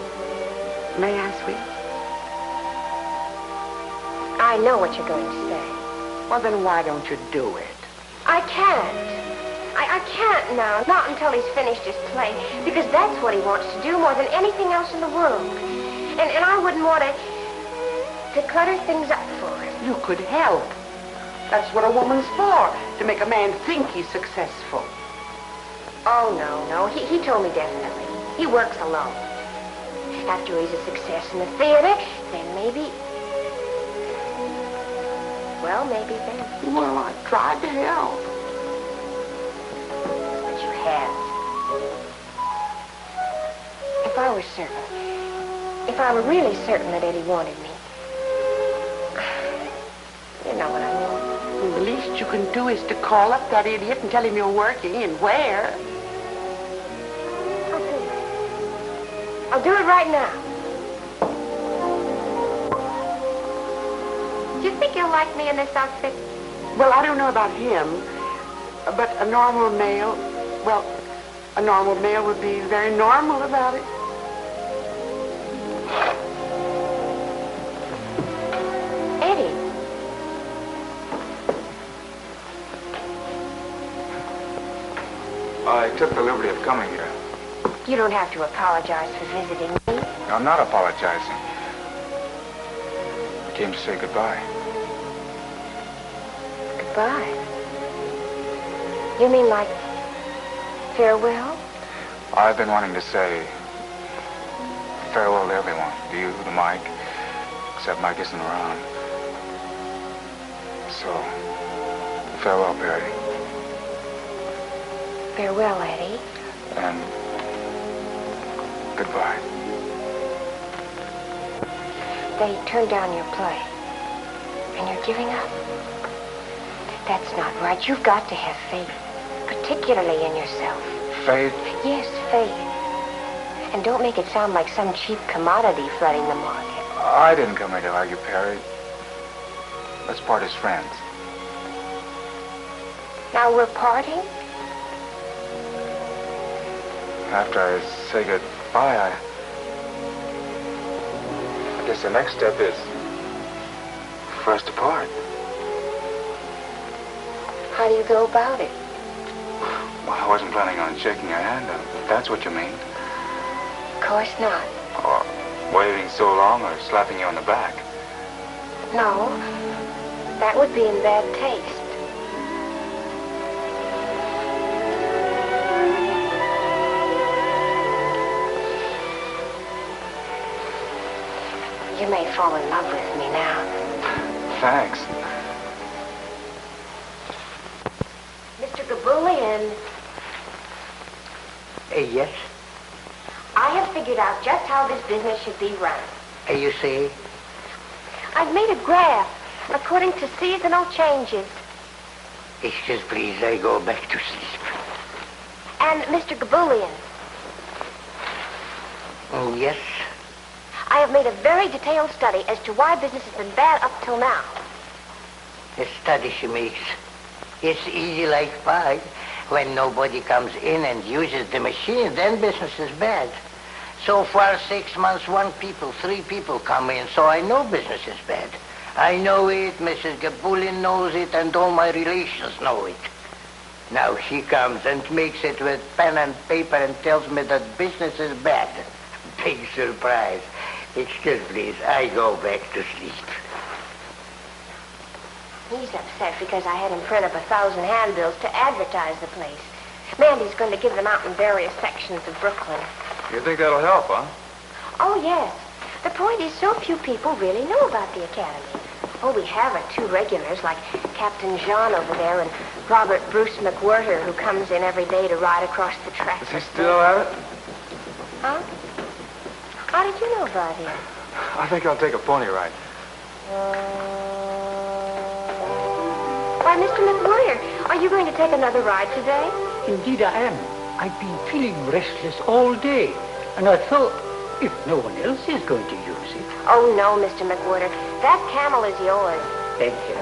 May I, sweet? I know what you're going to say. Well, then why don't you do it? I can't. I can't now, not until he's finished his play, because that's what he wants to do more than anything else in the world. And I wouldn't want to clutter things up for him. You could help. That's what a woman's for, to make a man think he's successful. Oh, no. He told me definitely. He works alone. After he's a success in the theater, then maybe... Well, maybe then. Well, I tried to help. But you have. If I were certain, if I were really certain that Eddie wanted me, you know what I mean. Well, the least you can do is to call up that idiot and tell him you're working and where. I'll do that. I'll do it right now. Do you think you'll like me in this outfit? Well, I don't know about him, but a normal male, well, a normal male would be very normal about it. Eddie. I took the liberty of coming here. You don't have to apologize for visiting me. I'm not apologizing. I came to say goodbye. Goodbye. You mean like farewell? I've been wanting to say farewell to everyone. To you, to Mike, except Mike isn't around. So, farewell, Perry. Farewell, Eddie. And goodbye. They turned down your play. And you're giving up. That's not right. You've got to have faith. Particularly in yourself. Faith? Yes, faith. And don't make it sound like some cheap commodity flooding the market. I didn't come here to argue, Perry. Let's part as friends. Now we're parting? After I say goodbye, I guess the next step is for us to part. How do you go about it? Well, I wasn't planning on shaking your hand, if that's what you mean. Of course not. Or waiting so long or slapping you on the back. No. That would be in bad taste. You may fall in love with me now. Thanks. Mr. Gabulian. Yes? I have figured out just how this business should be run. You see? I've made a graph according to seasonal changes. Excuse, please, I go back to sleep. And Mr. Gabulian. Oh, yes? I have made a very detailed study as to why business has been bad up till now. The study she makes. It's easy like pie. When nobody comes in and uses the machine, then business is bad. So far, 6 months, 3 people come in, so I know business is bad. I know it, Mrs. Gabulian knows it, and all my relations know it. Now she comes and makes it with pen and paper and tells me that business is bad. Big surprise. Excuse, please, I go back to sleep. He's upset because I had him print up 1,000 handbills to advertise the place. Mandy's going to give them out in various sections of Brooklyn. You think that'll help, huh? Oh, yes. The point is so few people really know about the Academy. Oh, we have 2 regulars like Captain Jean over there and Robert Bruce McWhirter, who comes in every day to ride across the track. Is he still at it? Huh? How did you know about him? I think I'll take a pony ride. Why, Mr. McWhirter, are you going to take another ride today? Indeed I am. I've been feeling restless all day, and I thought, if no one else is going to use it... Oh, no, Mr. McWhirter. That camel is yours. Thank you.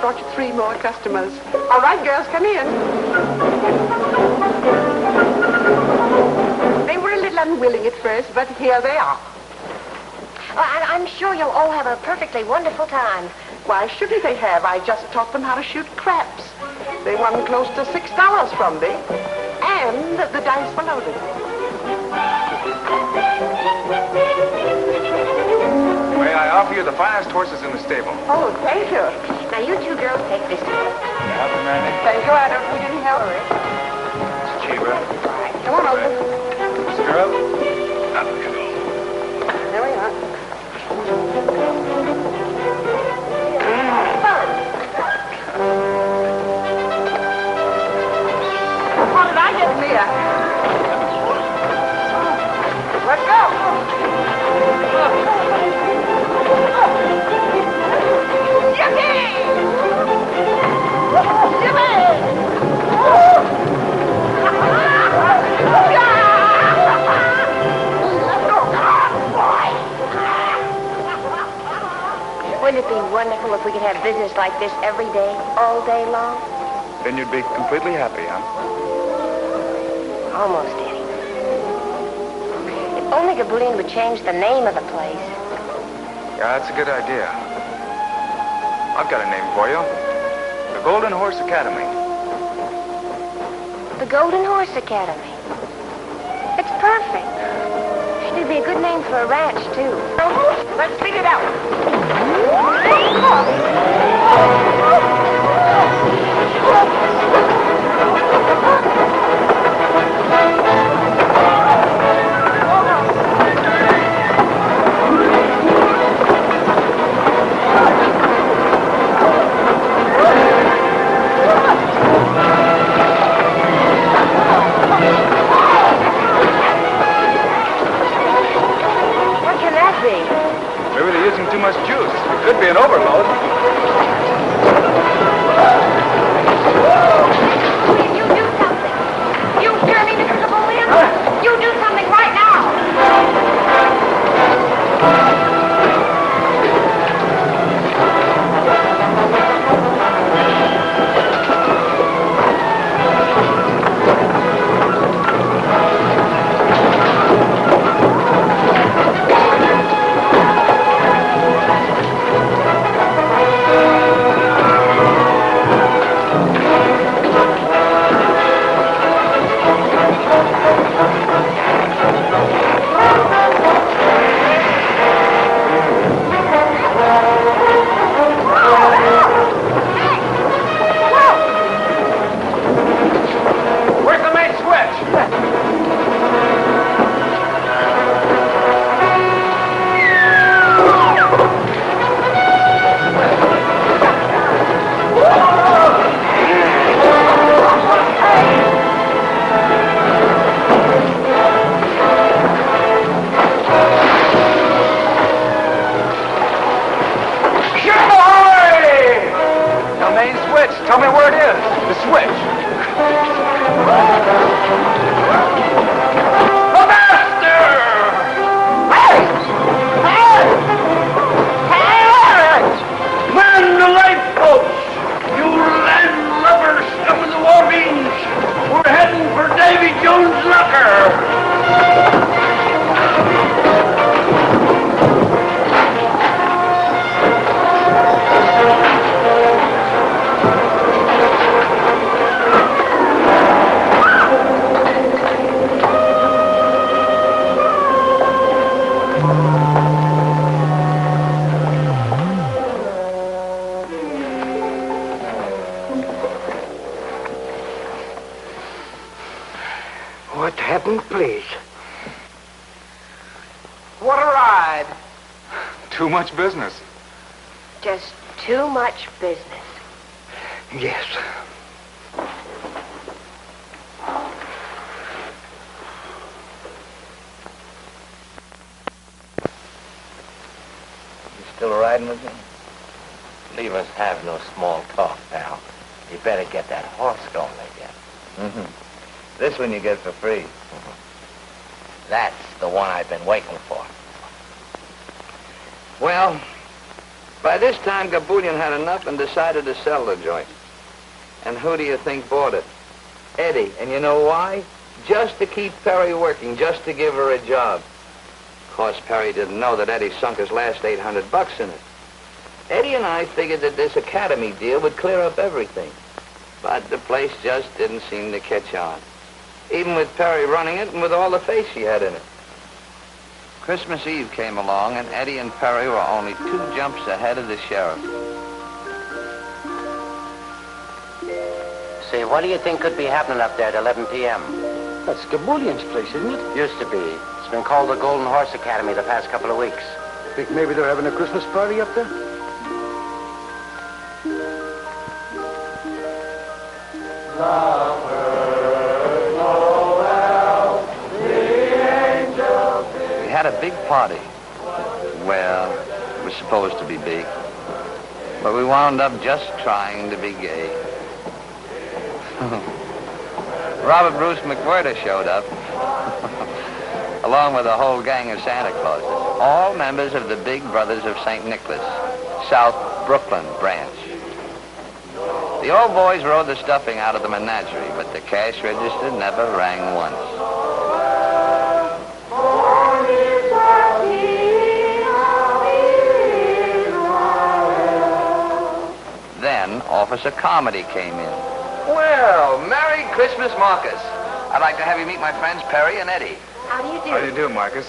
Brought you 3 more customers. All right, girls, come in. They were a little unwilling at first, but here they are. And I'm sure you'll all have a perfectly wonderful time. Why shouldn't they have? I just taught them how to shoot craps. They won close to $6 from me, and the dice were loaded. May I offer you the finest horses in the stable? Oh, thank you. Now, you 2 girls take this one. Happy, Mandy? Thank you. I don't need any help. It's cheaper. All right, come on over. Stir up. Up you go. have business like this every day, all day long? Then you'd be completely happy, huh? Almost, Eddie. If only Gabulian would change the name of the place. Yeah, that's a good idea. I've got a name for you. The Golden Horse Academy. The Golden Horse Academy. It's perfect. It'd be a good name for a ranch, too. Let's beat it out. Maybe they're using too much juice. It could be an overload. Will you do something? You hear me, Mr. Gabulian? You do something right now. Tell me where it is. The switch. The master! Hey! Hey! Hey! Man the lifeboats! You land lubbers up in the war beams! We're heading for Davy Jones' locker! What happened, please? What a ride. Too much business. Just too much business. Yes. You still riding with me? Leave us have no small talk, pal. You better get that horse going again. Mm-hmm. This one you get for free. Mm-hmm. That's the one I've been waiting for. Well, by this time, Gabulian had enough and decided to sell the joint. And who do you think bought it? Eddie. And you know why? Just to keep Perry working, just to give her a job. Of course, Perry didn't know that Eddie sunk his last $800 in it. Eddie and I figured that this academy deal would clear up everything. But the place just didn't seem to catch on. Even with Perry running it and with all the faith she had in it. Christmas Eve came along, and Eddie and Perry were only 2 jumps ahead of the sheriff. Say, what do you think could be happening up there at 11 p.m.? That's Gabulian's place, isn't it? Used to be. It's been called the Golden Horse Academy the past couple of weeks. Think maybe they're having a Christmas party up there? We had a big party. Well, it was supposed to be big. But we wound up just trying to be gay. Robert Bruce McWhirter showed up, along with a whole gang of Santa Clauses, all members of the Big Brothers of St. Nicholas, South Brooklyn branch. The old boys rode the stuffing out of the menagerie, but the cash register never rang once. Then Officer Comedy came in. Well, Merry Christmas, Marcus. I'd like to have you meet my friends Perry and Eddie. How do you do? How do you do, Marcus?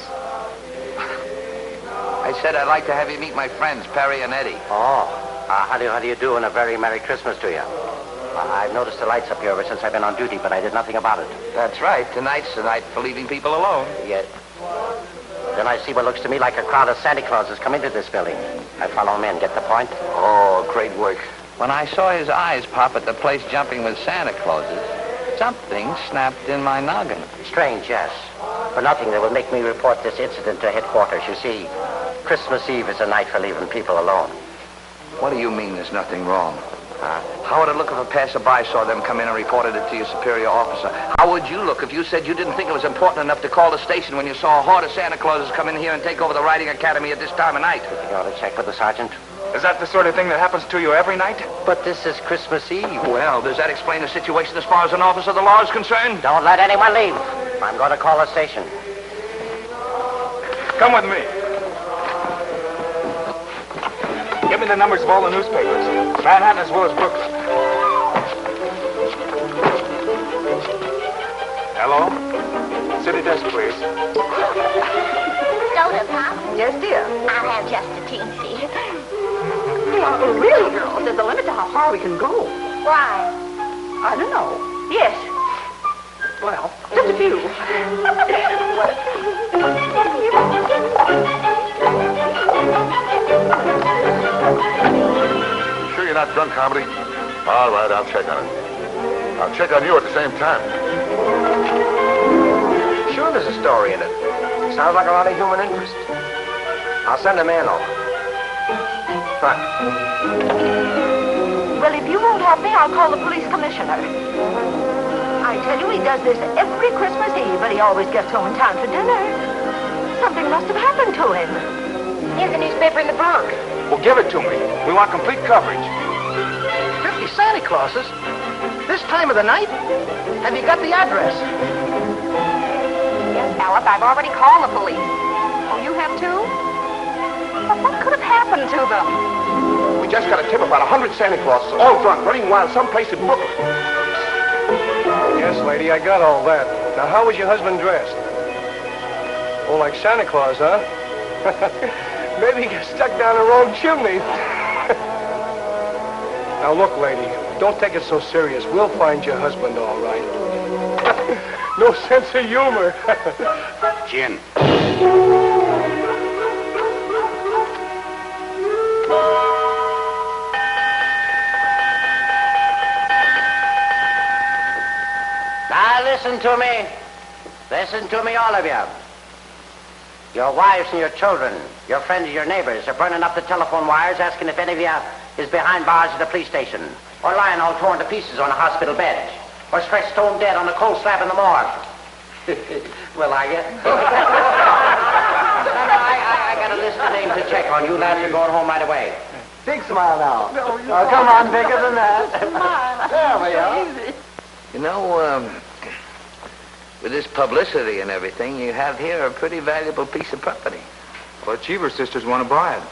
I said I'd like to have you meet my friends Perry and Eddie. Oh, how do you do, and a very Merry Christmas to you. I've noticed the lights up here ever since I've been on duty, but I did nothing about it. That's right. Tonight's the night for leaving people alone. Yet, then I see what looks to me like a crowd of Santa Clauses come into this building. I follow them in. Get the point? Oh, great work. When I saw his eyes pop at the place jumping with Santa Clauses, something snapped in my noggin. Strange, yes. But nothing that will make me report this incident to headquarters. You see, Christmas Eve is a night for leaving people alone. What do you mean there's nothing wrong? How would it look if a passerby saw them come in and reported it to your superior officer? How would you look if you said you didn't think it was important enough to call the station when you saw a horde of Santa Clauses come in here and take over the riding academy at this time of night? You ought to check with the sergeant. Is that the sort of thing that happens to you every night? But this is Christmas Eve. Well, does that explain the situation as far as an officer of the law is concerned? Don't let anyone leave. I'm going to call the station. Come with me. Give me the numbers of all the newspapers. Manhattan as well as Brooklyn. Hello? City desk, please. Soda, Pop? Yes, dear. I'll have just a teensy. Really, girls, there's a limit to how far we can go. Why? I don't know. Yes. Well, just a few. Sure you're not drunk, Comedy? All right, I'll check on it. I'll check on you at the same time. Sure there's a story in it. Sounds like a lot of human interest. I'll send a man over. What? Well, if you won't help me, I'll call the police commissioner. I tell you, he does this every Christmas Eve, but he always gets home in time for dinner. Something must have happened to him. Here's the newspaper in the Bronx. Well, give it to me. We want complete coverage. 50 Santa Clauses? This time of the night? Have you got the address? Yes, Alice, I've already called the police. Oh, you have too? But what could have happened to them? We just got a tip about 100 Santa Clauses, all drunk, running wild someplace in Brooklyn. Yes, lady, I got all that. Now, how was your husband dressed? Oh, like Santa Claus, huh? Maybe he got stuck down the wrong chimney. Now, look, lady, don't take it so serious. We'll find your husband, all right. No sense of humor. Gin. Now listen to me. Listen to me, all of you. Your wives and your children, your friends and your neighbors are burning up the telephone wires asking if any of you is behind bars at the police station, or lying all torn to pieces on a hospital bed, or stretched stone dead on a cold slab in the morgue. Well, are you? I got a list of names to check on. You lads are going home right away. Big smile now. Oh, come on, bigger than that. There we are. You know, with this publicity and everything, you have here a pretty valuable piece of property. Well, the Cheever sisters want to buy it.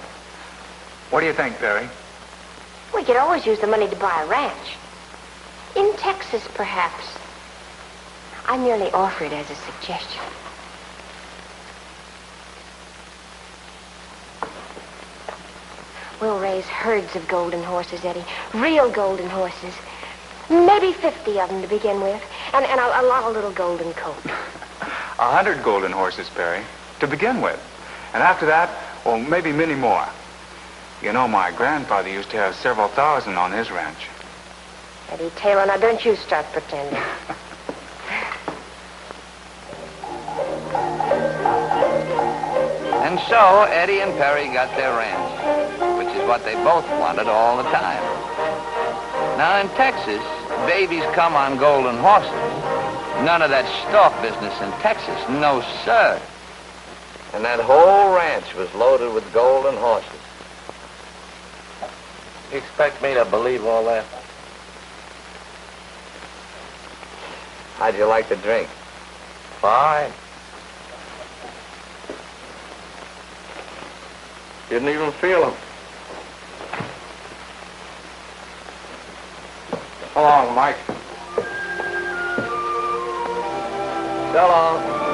What do you think, Perry? We could always use the money to buy a ranch. In Texas, perhaps. I merely offer it as a suggestion. We'll raise herds of golden horses, Eddie. Real golden horses. Maybe 50 of them to begin with. And a lot of little golden coats. 100 golden horses, Perry, to begin with. And after that, well, maybe many more. You know, my grandfather used to have several thousand on his ranch. Eddie Tayloe, now don't you start pretending. And so Eddie and Perry got their ranch, which is what they both wanted all the time. Now in Texas, babies come on golden horses. None of that stalk business in Texas, no sir. And that whole ranch was loaded with golden horses. You expect me to believe all that? How'd you like the drink? Fine. Didn't even feel him. So long, Mike. So long.